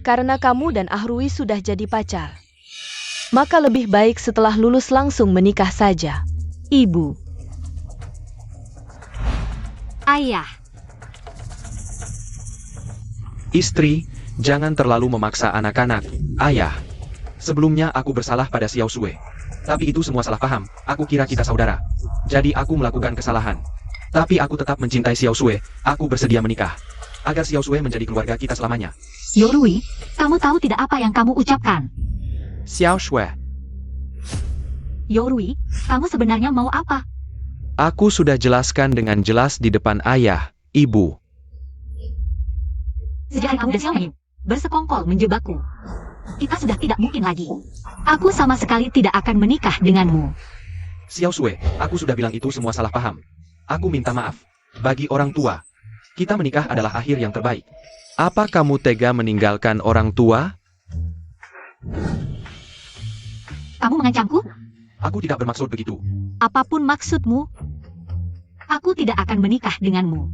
Karena kamu dan Ahrui sudah jadi pacar, maka lebih baik setelah lulus langsung menikah saja. Ibu. Ayah. Istri, jangan terlalu memaksa anak-anak. Ayah. Sebelumnya aku bersalah pada Xiao Sui. Tapi itu semua salah paham. Aku kira kita saudara. Jadi aku melakukan kesalahan. Tapi aku tetap mencintai Xiao Sui. Aku bersedia menikah. Agar Xiao Sui menjadi keluarga kita selamanya. Yorui, kamu tahu tidak apa yang kamu ucapkan? Xiao Sui. Yorui, kamu sebenarnya mau apa? Aku sudah jelaskan dengan jelas di depan ayah, ibu. Sejak kamu dan Xiaomi bersekongkol menjebakku. Kita sudah tidak mungkin lagi. Aku sama sekali tidak akan menikah denganmu. Xiao Sui, aku sudah bilang itu semua salah paham. Aku minta maaf. Bagi orang tua, kita menikah adalah akhir yang terbaik. Apa kamu tega meninggalkan orang tua? Kamu mengancamku? Aku tidak bermaksud begitu. Apapun maksudmu, aku tidak akan menikah denganmu.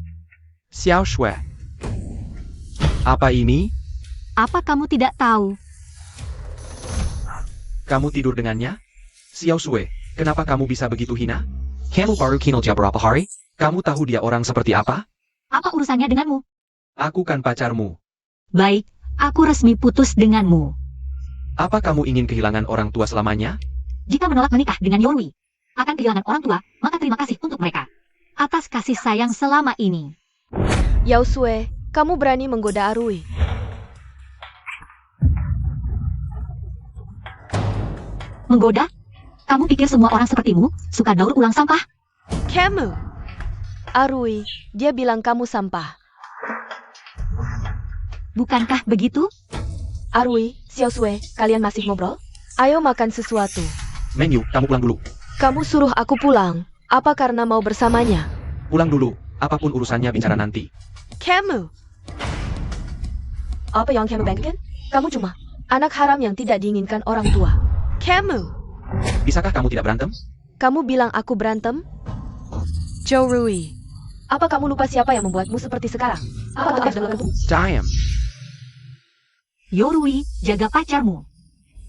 Xiao Shui. Apa ini? Apa kamu tidak tahu? Kamu tidur dengannya? Xiao Shui, kenapa kamu bisa begitu hina? Kamu baru kenal dia berapa hari? Kamu tahu dia orang seperti apa? Apa urusannya denganmu? Aku kan pacarmu. Baik, aku resmi putus denganmu. Apa kamu ingin kehilangan orang tua selamanya? Jika menolak menikah dengan Yorui, akan kehilangan orang tua, maka terima kasih untuk mereka. Atas kasih sayang selama ini. Yao Sui, kamu berani menggoda Arui. Menggoda? Kamu pikir semua orang sepertimu suka daur ulang sampah? Kamu. Arui, dia bilang kamu sampah. Bukankah begitu? Arui, Xiao Sui, kalian masih ngobrol? Ayo makan sesuatu. Mengyu, kamu pulang dulu. Kamu suruh aku pulang. Apa karena mau bersamanya? Pulang dulu. Apapun urusannya bicara nanti. Kamu. Apa yang kamu banggakan? Kamu cuma anak haram yang tidak diinginkan orang tua. Kamu. Bisakah kamu tidak berantem? Kamu bilang aku berantem? Zhou Rui. Apa kamu lupa siapa yang membuatmu seperti sekarang? Apa tugas dalam kamu? Damn. Yorui, jaga pacarmu.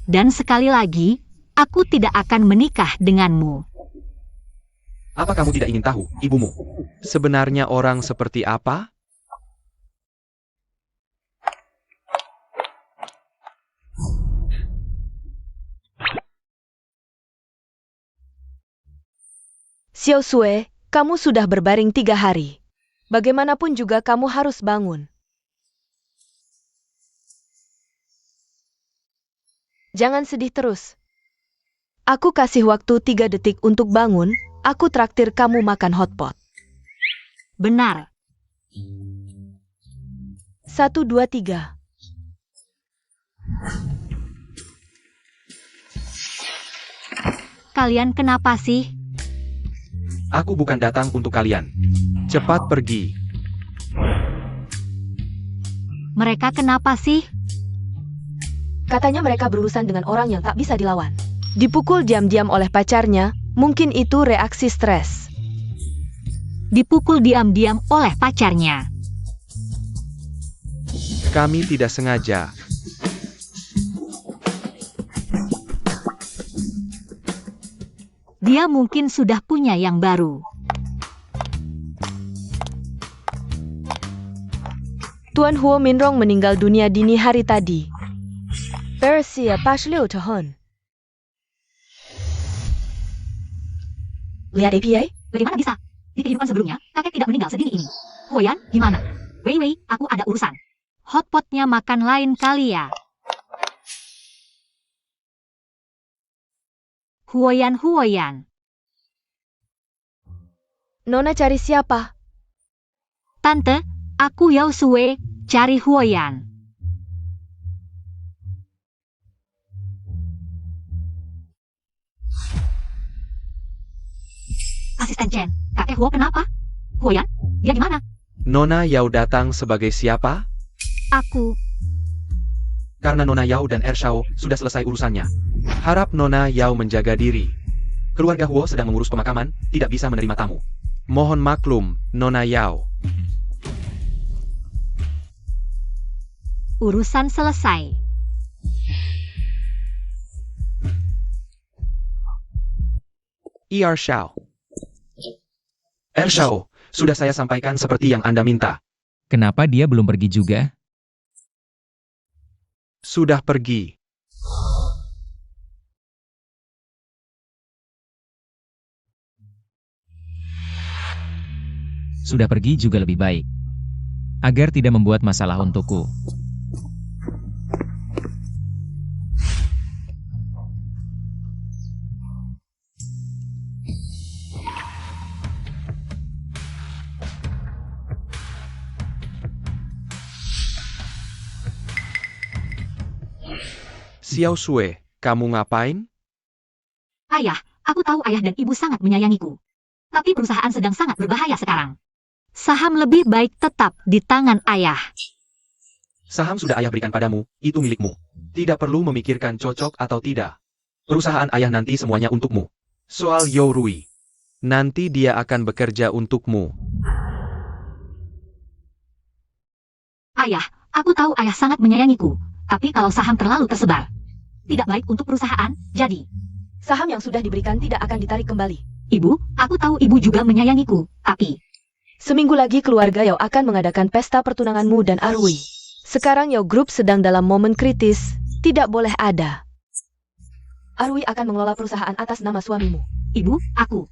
Dan sekali lagi, aku tidak akan menikah denganmu. Apa kamu tidak ingin tahu, ibumu? Sebenarnya orang seperti apa? Xiao Sue, kamu sudah berbaring 3 hari. Bagaimanapun juga kamu harus bangun. Jangan sedih terus. Aku kasih waktu 3 detik untuk bangun, aku traktir kamu makan hotpot. Benar. 1, 2, 3. Kalian kenapa sih? Aku bukan datang untuk kalian. Cepat pergi. Mereka kenapa sih? Katanya mereka berurusan dengan orang yang tak bisa dilawan. Dipukul diam-diam oleh pacarnya, mungkin itu reaksi stres. Dipukul diam-diam oleh pacarnya. Kami tidak sengaja. Dia mungkin sudah punya yang baru. Tuan Huo Minrong meninggal dunia dini hari tadi. Berusia 86 tahun. Lihat APA, bagaimana bisa? Di kehidupan sebelumnya, kakek tidak meninggal sedini ini. Huoyan, gimana? Wei, aku ada urusan. Hotpotnya makan lain kali ya. Huoyan. Nona cari siapa? Tante, aku Yao Sue, cari Huoyan. Asisten Chen, kakek Huo kenapa? Huoyan, dia di mana? Nona Yao datang sebagai siapa? Aku. Karena Nona Yao dan Ershao sudah selesai urusannya. Harap Nona Yao menjaga diri. Keluarga Huo sedang mengurus pemakaman, tidak bisa menerima tamu. Mohon maklum, Nona Yao. Urusan selesai. Ershao. Ershao, sudah saya sampaikan seperti yang Anda minta. Kenapa dia belum pergi juga? Sudah pergi. Sudah pergi juga lebih baik. Agar tidak membuat masalah untukku. Xiao Sue, kamu ngapain? Ayah, aku tahu ayah dan ibu sangat menyayangiku. Tapi perusahaan sedang sangat berbahaya sekarang. Saham lebih baik tetap di tangan ayah. Saham sudah ayah berikan padamu, itu milikmu. Tidak perlu memikirkan cocok atau tidak. Perusahaan ayah nanti semuanya untukmu. Soal Yao Rui, nanti dia akan bekerja untukmu. Ayah, aku tahu ayah sangat menyayangiku. Tapi kalau saham terlalu tersebar, tidak baik untuk perusahaan, jadi. Saham yang sudah diberikan tidak akan ditarik kembali. Ibu, aku tahu ibu juga menyayangiku, tapi. Seminggu lagi keluarga Yao akan mengadakan pesta pertunanganmu dan Arui. Sekarang Yao Group sedang dalam momen kritis, tidak boleh ada. Arui akan mengelola perusahaan atas nama suamimu. Ibu, aku.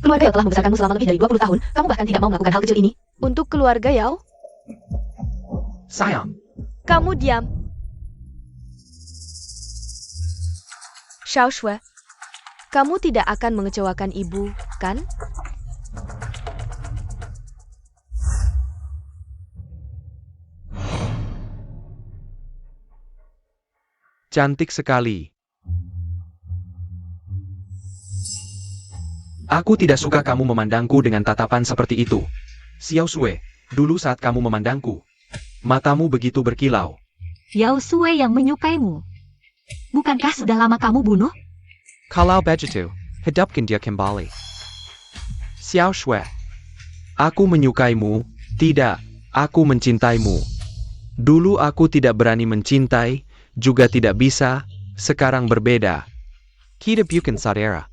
Keluarga Yao telah membesarkanmu selama lebih dari 20 tahun, kamu bahkan tidak mau melakukan hal kecil ini. Untuk keluarga Yao, Sayang, kamu diam. Xiao Shui, kamu tidak akan mengecewakan ibu, kan? cantik sekali. Aku tidak suka kamu memandangku dengan tatapan seperti itu. Xiao Sue, dulu saat kamu memandangku, matamu begitu berkilau. Yao Sue yang menyukaimu. Bukankah sudah lama kamu bunuh? Kalau begitu, hidupkan dia kembali. Xiao Shui, aku menyukaimu, tidak, aku mencintaimu. Dulu aku tidak berani mencintai, juga tidak bisa, sekarang berbeda. Kita bukan saudara.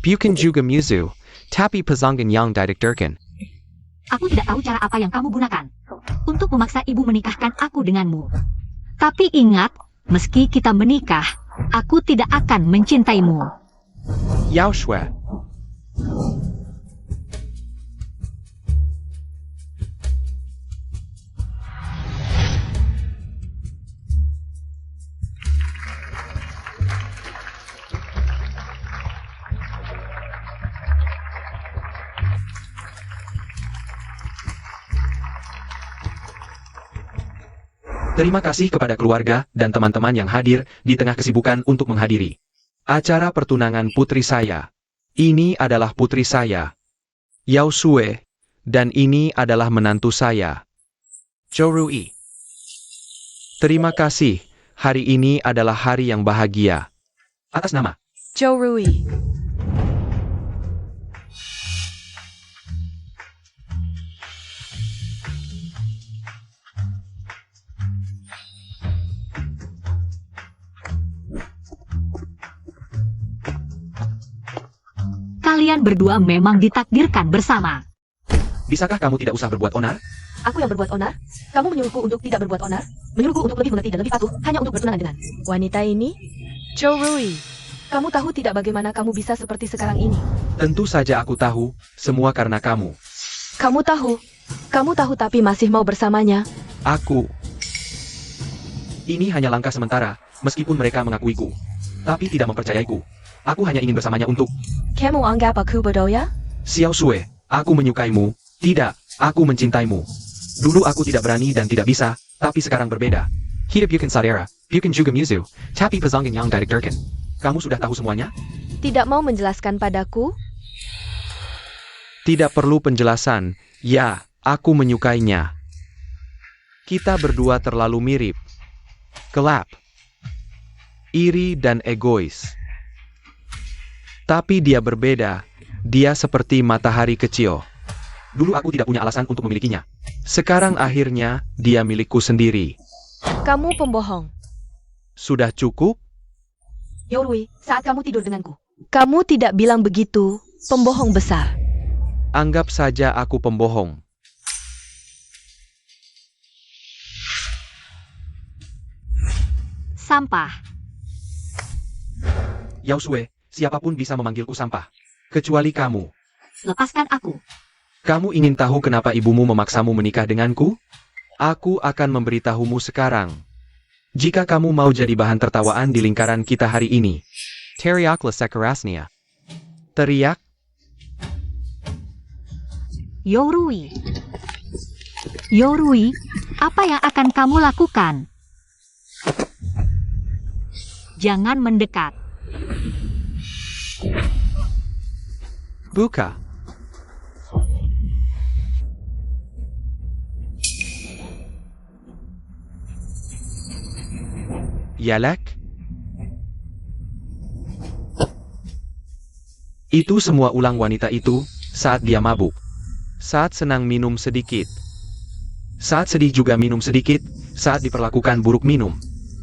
Bukan juga musuh, tapi pasangan yang didiktirkan. Aku tidak tahu cara apa yang kamu gunakan untuk memaksa ibu menikahkan aku denganmu. Tapi ingat, meski kita menikah, aku tidak akan mencintaimu. Yao Shui, Terima kasih kepada keluarga dan teman-teman yang hadir di tengah kesibukan untuk menghadiri acara pertunangan putri saya. Ini adalah putri saya, Yao Sue, dan ini adalah menantu saya, Zhou Rui. Terima kasih, hari ini adalah hari yang bahagia. Atas nama Zhou Rui. Kalian berdua memang ditakdirkan bersama. Bisakah kamu tidak usah berbuat onar? Aku yang berbuat onar? Kamu menyuruhku untuk tidak berbuat onar? Menyuruhku untuk lebih mengerti dan lebih patuh hanya untuk bertunangan dengan wanita ini? Zhou Rui, kamu tahu tidak bagaimana kamu bisa seperti sekarang ini? Tentu saja aku tahu, semua karena kamu. Kamu tahu tapi masih mau bersamanya. Aku. Ini hanya langkah sementara, meskipun mereka mengakuiku, tapi tidak mempercayaiku. Aku hanya ingin bersamanya untuk Kamu anggap aku bodoh ya? Xiao Sue. Aku menyukaimu. Tidak, aku mencintaimu. Dulu aku tidak berani dan tidak bisa, tapi sekarang berbeda. Hidup bukan saudara, bukan juga musuh, tapi pasangan yang ditakdirkan. Kamu sudah tahu semuanya? Tidak mau menjelaskan padaku? Tidak perlu penjelasan. Ya, aku menyukainya. Kita berdua terlalu mirip. Gelap. Iri dan egois. Tapi dia berbeda. Dia seperti matahari kecil. Dulu aku tidak punya alasan untuk memilikinya. Sekarang akhirnya, dia milikku sendiri. Kamu pembohong. Sudah cukup? Zhou Rui, saat kamu tidur denganku. Kamu tidak bilang begitu, pembohong besar. Anggap saja aku pembohong. Sampah. Yao Sue, siapapun bisa memanggilku sampah. Kecuali kamu. Lepaskan aku. Kamu ingin tahu kenapa ibumu memaksamu menikah denganku? Aku akan memberitahumu sekarang. Jika kamu mau jadi bahan tertawaan di lingkaran kita hari ini. Teriaklah sekerasnya. Teriak? Zhou Rui. Zhou Rui, apa yang akan kamu lakukan? Jangan mendekat. Buka. Yalek? Itu semua ulang wanita itu, saat dia mabuk. Saat senang minum sedikit. Saat sedih juga minum sedikit, saat diperlakukan buruk minum.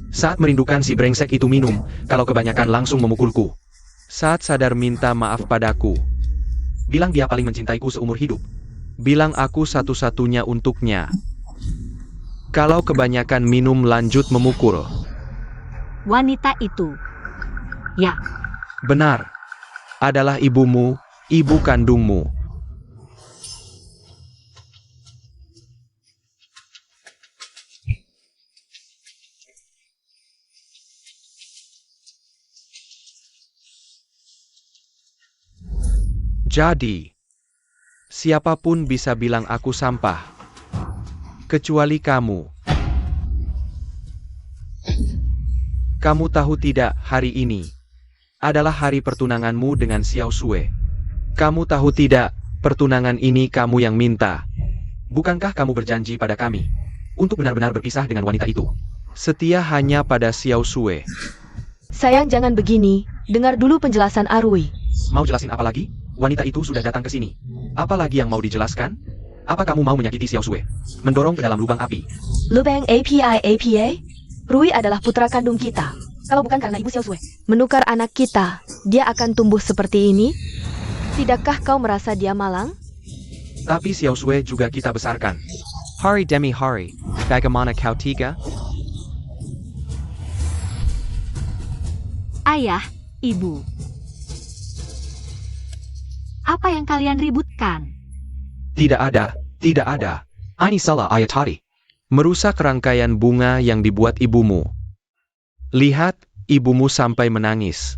Saat merindukan si brengsek itu minum, kalau kebanyakan langsung memukulku. Saat sadar minta maaf padaku. Bilang dia paling mencintaiku seumur hidup. Bilang aku satu-satunya untuknya. Kalau kebanyakan minum lanjut memukul. Wanita itu. Ya, Benar. Adalah ibumu, ibu kandungmu. Jadi, siapapun bisa bilang aku sampah. Kecuali kamu. Kamu tahu tidak, hari ini adalah hari pertunanganmu dengan Xiao Sue. Kamu tahu tidak, pertunangan ini kamu yang minta. Bukankah kamu berjanji pada kami untuk benar-benar berpisah dengan wanita itu? Setia hanya pada Xiao Sue. Sayang jangan begini, dengar dulu penjelasan Arui. Mau jelasin apa lagi? Wanita itu sudah datang ke sini. Apa lagi yang mau dijelaskan? Apa kamu mau menyakiti Xiao Sue? Mendorong ke dalam lubang api. Lubang APA? Rui adalah putra kandung kita. Kalau bukan karena ibu Xiao Sue menukar anak kita, dia akan tumbuh seperti ini? Tidakkah kau merasa dia malang? Tapi Xiao Sue juga kita besarkan. Hari demi hari, bagaimana kau tiga? ayah, ibu. Apa yang kalian ributkan? Tidak ada, tidak ada. Ini salah ayah tadi. Merusak rangkaian bunga yang dibuat ibumu. Lihat, ibumu sampai menangis.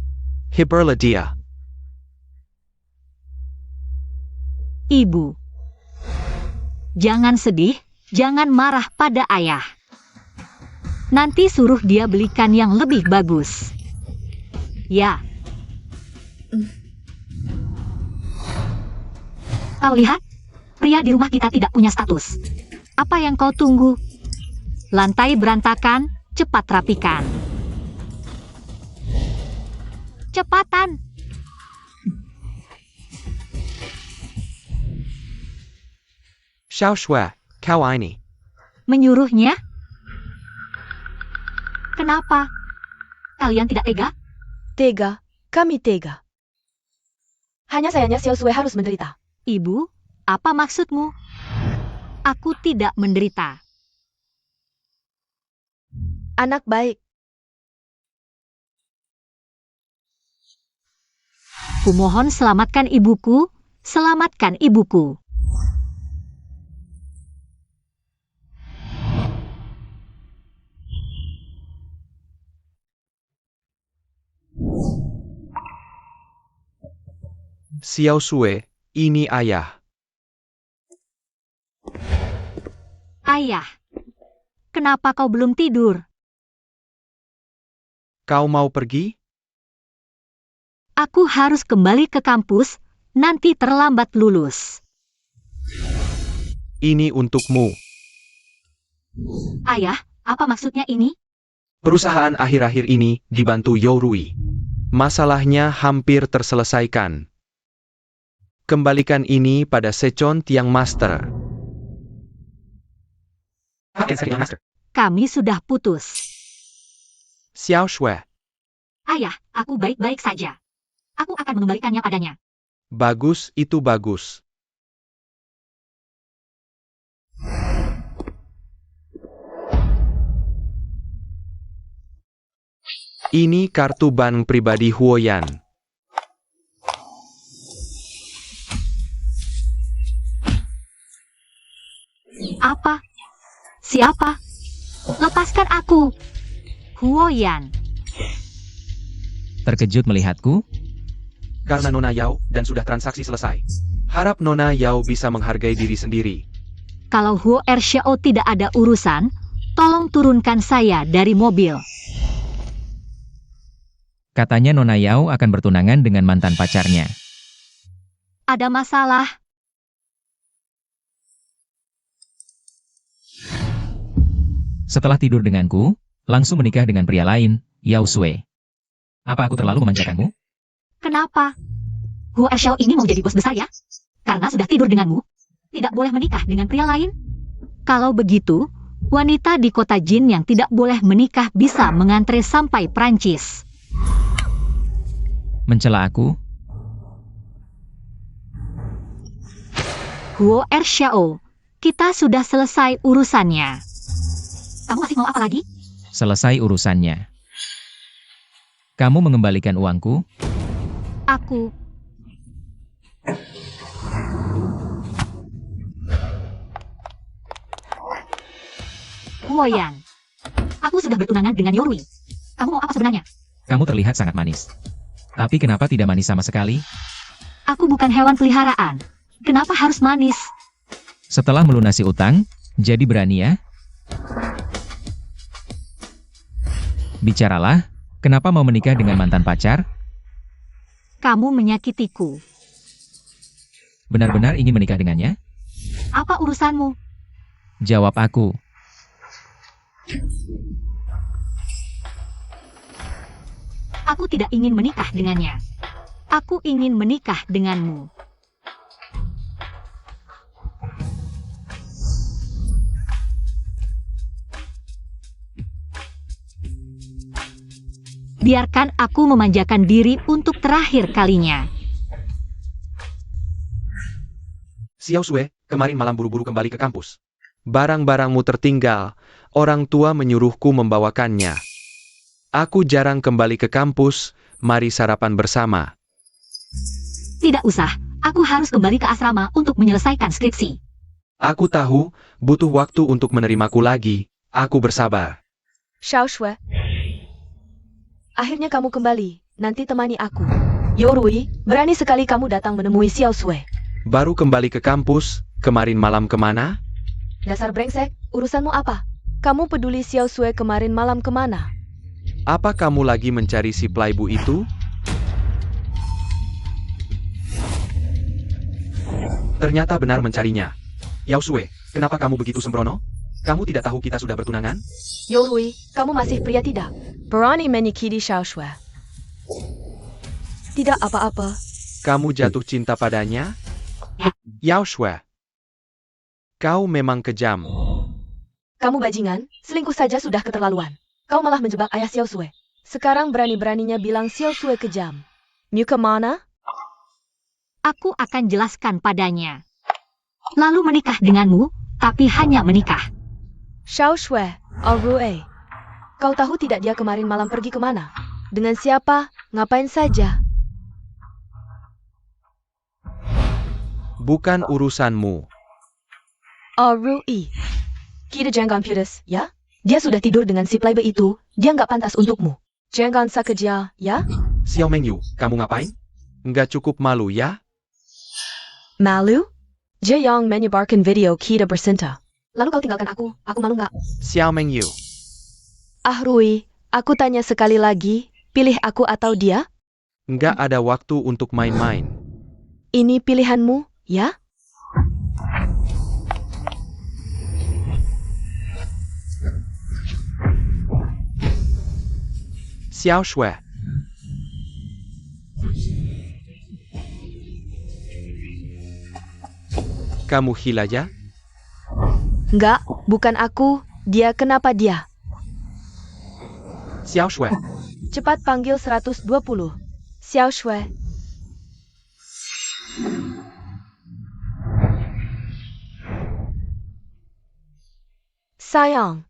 Hiburlah dia. Ibu. Jangan sedih, jangan marah pada ayah. Nanti suruh dia belikan yang lebih bagus. Ya. Kau lihat, pria di rumah kita tidak punya status. Apa yang kau tunggu? Lantai berantakan, cepat rapikan. Cepatan! Xiao Shui, kau ini. Menyuruhnya? Kenapa? Kalian tidak tega? Tega, kami tega. Hanya sayangnya Xiao Sui harus menderita. Ibu, apa maksudmu? Aku tidak menderita. Anak baik. Kumohon selamatkan ibuku, selamatkan ibuku. Xiao Sui, ini ayah. Ayah, kenapa kau belum tidur? Kau mau pergi? Aku harus kembali ke kampus, nanti terlambat lulus. Ini untukmu. Ayah, apa maksudnya ini? Perusahaan akhir-akhir ini dibantu Yourui. Masalahnya hampir terselesaikan. Kembalikan ini pada Sechon Tiang Master. Kami sudah putus. Xiao Shui, Ayah, aku baik-baik saja. Aku akan mengembalikannya padanya. bagus itu bagus. Ini kartu bank pribadi Huoyan. Apa? Siapa? Lepaskan aku. Huoyan. Terkejut melihatku? Karena Nona Yao dan sudah transaksi selesai. Harap Nona Yao bisa menghargai diri sendiri. Kalau Huo Erxiao tidak ada urusan, tolong turunkan saya dari mobil. Katanya Nona Yao akan bertunangan dengan mantan pacarnya. Ada masalah. Setelah tidur denganku, langsung menikah dengan pria lain, Yao Sui. Apa aku terlalu memanjakanmu? Kenapa? Huo Erxiao ini mau jadi bos besar ya? Karena sudah tidur denganmu, tidak boleh menikah dengan pria lain? Kalau begitu, wanita di kota Jin yang tidak boleh menikah bisa mengantre sampai Prancis. Mencela aku? Huo Erxiao, kita sudah selesai urusannya. Kamu masih mau apa lagi? Selesai urusannya. Kamu mengembalikan uangku? Aku. Huoyan, aku sudah bertunangan dengan Yourui. Kamu mau apa sebenarnya? Kamu terlihat sangat manis. Tapi kenapa tidak manis sama sekali? Aku bukan hewan peliharaan. Kenapa harus manis? Setelah melunasi utang, jadi berani ya? Bicaralah, kenapa mau menikah dengan mantan pacar? Kamu menyakitiku. Benar-benar ingin menikah dengannya? Apa urusanmu? Jawab aku. Aku tidak ingin menikah dengannya. Aku ingin menikah denganmu. Biarkan aku memanjakan diri untuk terakhir kalinya. Xiao Sui, kemarin malam buru-buru kembali ke kampus. Barang-barangmu tertinggal, orang tua menyuruhku membawakannya. Aku jarang kembali ke kampus, mari sarapan bersama. Tidak usah, aku harus kembali ke asrama untuk menyelesaikan skripsi. Aku tahu, butuh waktu untuk menerimaku lagi, aku bersabar. Xiao Shui. Akhirnya kamu kembali, nanti temani aku. Yourui, berani sekali kamu datang menemui Xiao Sui. Baru kembali ke kampus, kemarin malam kemana? Dasar brengsek, urusanmu apa? Kamu peduli Xiao Sue kemarin malam kemana? Apa kamu lagi mencari si playboy itu? Ternyata benar mencarinya. Yao Sue, kenapa kamu begitu sembrono? Kamu tidak tahu kita sudah bertunangan? Yo Hui, kamu masih pria tidak? Berani menyakiti Xiao Sue. Tidak apa-apa. Kamu jatuh cinta padanya? Yao Sue, kau memang kejam. Kamu bajingan, selingkuh saja sudah keterlaluan. Kau malah menjebak ayah Xiao Sue. Sekarang berani-beraninya bilang Xiao Sue kejam. Mu kemana? Aku akan jelaskan padanya. Lalu menikah denganmu, tapi hanya menikah. Xiao Sue, Rue. Kau tahu tidak dia kemarin malam pergi kemana? Dengan siapa? Ngapain saja? Bukan urusanmu. Rue. Kita jangan putus, ya? Dia sudah tidur dengan si playboy itu, dia nggak pantas untukmu. Jangan sakeja, ya? Xiao Mengyu, kamu ngapain? Nggak cukup malu ya? Malu? Dia yang menyebarkan video kita bercinta. Lalu kau tinggalkan aku malu nggak? Xiao Mengyu, Rui, aku tanya sekali lagi, pilih aku atau dia? nggak ada waktu untuk main-main. Ini pilihanmu, ya? Xiao Sue, kamu gila ya? Nggak, bukan aku, dia kenapa dia? Xiao Sue, Cepat panggil 120. Xiao Shui. Sayang,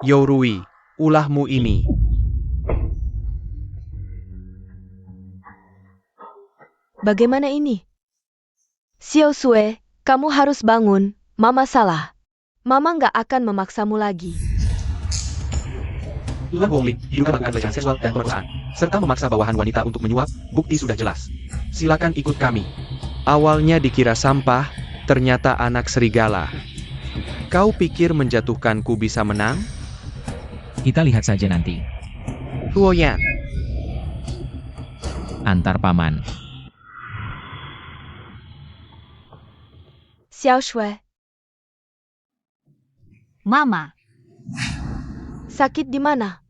Yorui, ulahmu ini. bagaimana ini? Xiao Sue, kamu harus bangun, Mama salah. Mama nggak akan memaksamu lagi. Luan Wong Ling diduga melakukan pelecehan seksual dan pemerkosaan, serta memaksa bawahan wanita untuk menyuap, bukti sudah jelas. Silakan ikut kami. Awalnya dikira sampah, ternyata anak serigala. Kau pikir menjatuhkanku bisa menang? Kita lihat saja nanti. Luoyan, Antar paman. Xiao Shui, Mama, sakit di mana?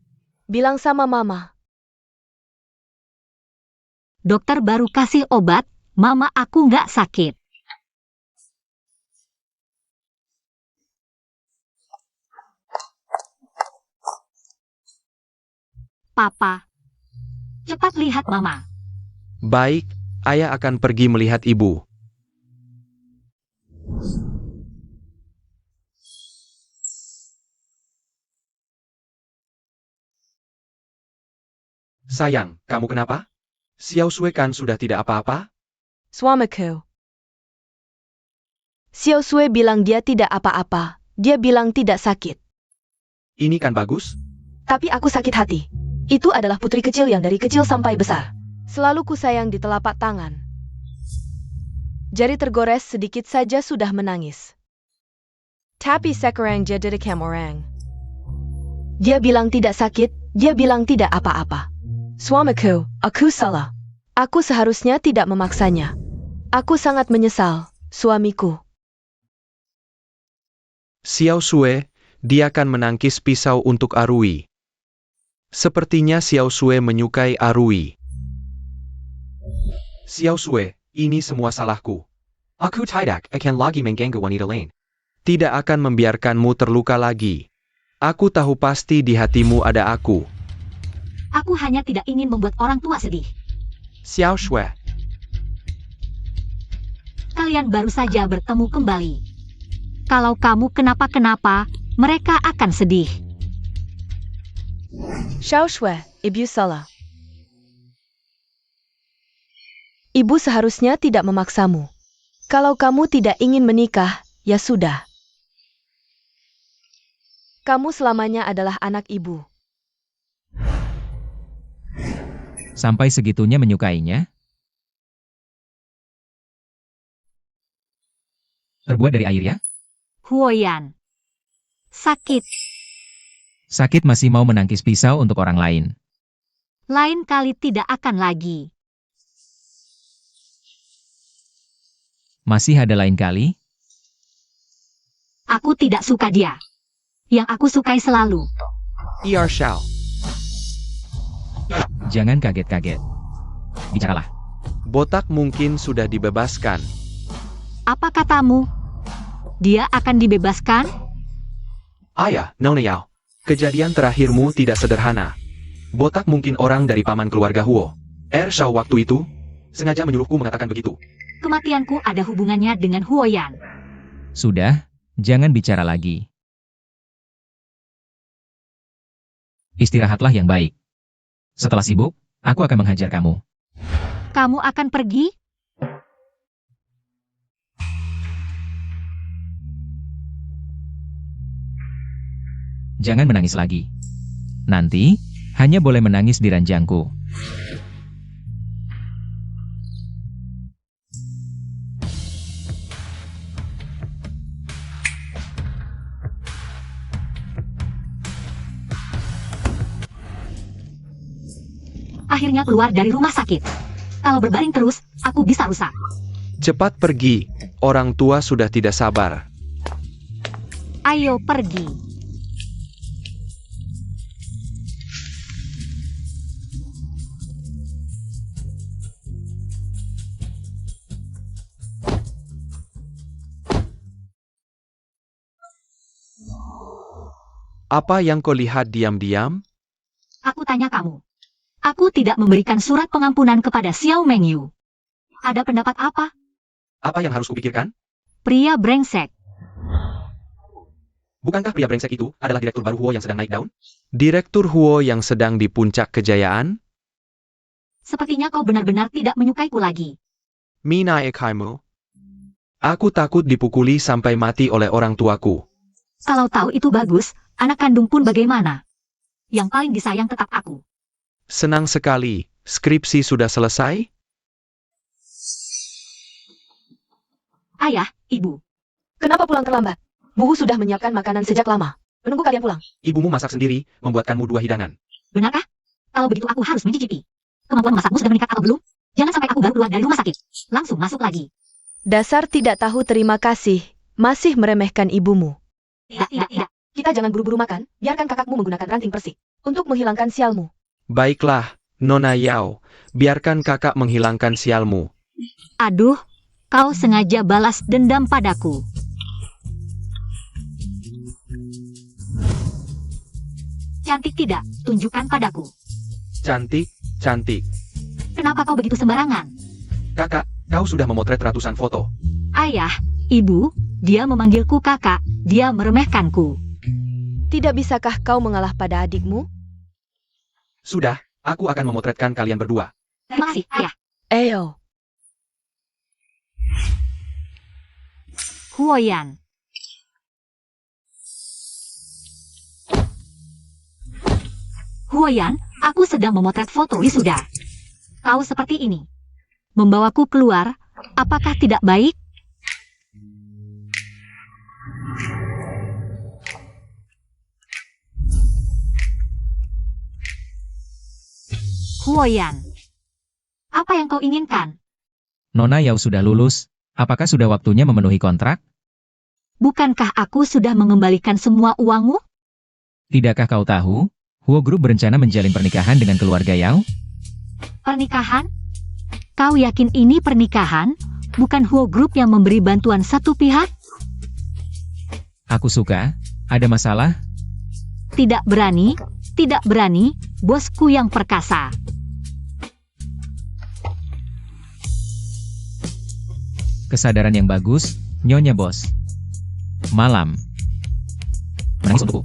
Bilang sama Mama. dokter baru kasih obat, Mama aku nggak sakit. Papa, cepat lihat Mama. baik, ayah akan pergi melihat ibu. Sayang, kamu kenapa? Xiao Sue kan sudah tidak apa-apa? Suamiku. Xiao Sue bilang dia tidak apa-apa. Dia bilang tidak sakit. Ini kan bagus? Tapi aku sakit hati. Itu adalah putri kecil yang dari kecil sampai besar. Selalu kusayang di telapak tangan. Jari tergores sedikit saja sudah menangis. Tapi sekarang jadi dekam orang. Dia bilang tidak sakit, dia bilang tidak apa-apa. Suamiku, aku salah. Aku seharusnya tidak memaksanya. Aku sangat menyesal, suamiku. Xiao Sue, dia akan menangkis pisau untuk Arui. Sepertinya Xiao Sue menyukai Arui. Xiao Sue, ini semua salahku. Aku tidak akan lagi mengganggu wanita lain. Tidak akan membiarkanmu terluka lagi. Aku tahu pasti di hatimu ada aku. Aku hanya tidak ingin membuat orang tua sedih. Xiao Sue, Kalian baru saja bertemu kembali. Kalau kamu kenapa-kenapa, mereka akan sedih. Xiao Shui, ibu salah. Ibu seharusnya tidak memaksamu. Kalau kamu tidak ingin menikah, ya sudah. Kamu selamanya adalah anak ibu. Sampai segitunya menyukainya? Terbuat dari air ya? Huoyan. Sakit. Sakit masih mau menangkis pisau untuk orang lain. Lain kali tidak akan lagi. Masih ada lain kali? Aku tidak suka dia. Yang aku sukai selalu. Xiao. Jangan kaget-kaget. Bicaralah. Botak mungkin sudah dibebaskan. Apa katamu? Dia akan dibebaskan? Ayah, Nona Yao. Kejadian terakhirmu tidak sederhana. Botak mungkin orang dari paman keluarga Huo. Shao waktu itu sengaja menyuruhku mengatakan begitu. Kematianku ada hubungannya dengan Huoyan. Sudah, jangan bicara lagi. Istirahatlah yang baik. Setelah sibuk, aku akan menghajar kamu. Kamu akan pergi? Jangan menangis lagi. Nanti, hanya boleh menangis di ranjangku. Akhirnya keluar dari rumah sakit. Kalau berbaring terus, aku bisa rusak. Cepat pergi, orang tua sudah tidak sabar. Ayo pergi. Apa yang kau lihat diam-diam? Aku tanya kamu. Aku tidak memberikan surat pengampunan kepada Xiao Mengyu. Ada pendapat apa? Apa yang harus kupikirkan? Pria brengsek. Bukankah pria brengsek itu adalah direktur baru Huo yang sedang naik daun? Direktur Huo yang sedang di puncak kejayaan? Sepertinya kau benar-benar tidak menyukaiku lagi. Mina Ekhaimu. Aku takut dipukuli sampai mati oleh orang tuaku. Kalau tahu itu bagus, anak kandung pun bagaimana? Yang paling disayang tetap aku. Senang sekali, skripsi sudah selesai? Ayah, ibu. Kenapa pulang terlambat? Buhu sudah menyiapkan makanan sejak lama. Menunggu kalian pulang. Ibumu masak sendiri, membuatkanmu 2 hidangan. Benarkah? Kalau begitu aku harus mencicipi. Kemampuan memasakmu sudah meningkat atau belum? Jangan sampai aku baru keluar dari rumah sakit. Langsung masuk lagi. Dasar tidak tahu terima kasih. Masih meremehkan ibumu. Tidak. Kita jangan buru-buru makan. Biarkan kakakmu menggunakan ranting persik untuk menghilangkan sialmu. Baiklah, Nona Yao. Biarkan kakak menghilangkan sialmu. Aduh, kau sengaja balas dendam padaku. Cantik tidak? Tunjukkan padaku. Cantik, cantik. Kenapa kau begitu sembarangan? Kakak, kau sudah memotret ratusan foto. Ayah, ibu, dia memanggilku kakak, dia meremehkanku. Tidak bisakah kau mengalah pada adikmu? Sudah, aku akan memotretkan kalian berdua. Terima kasih, ayah. Eyo. Huoyan. Huoyan, aku sedang memotret foto wisuda. Kau seperti ini. Membawaku keluar, apakah tidak baik? Huoyan. Apa yang kau inginkan? Nona Yao sudah lulus, apakah sudah waktunya memenuhi kontrak? Bukankah aku sudah mengembalikan semua uangmu? Tidakkah kau tahu, Huo Group berencana menjalin pernikahan dengan keluarga Yao? Pernikahan? Kau yakin ini pernikahan? Bukan Huo Group yang memberi bantuan satu pihak? Aku suka, ada masalah? Tidak berani, bosku yang perkasa. Kesadaran yang bagus, Nyonya Bos. Malam. Menangis untukku.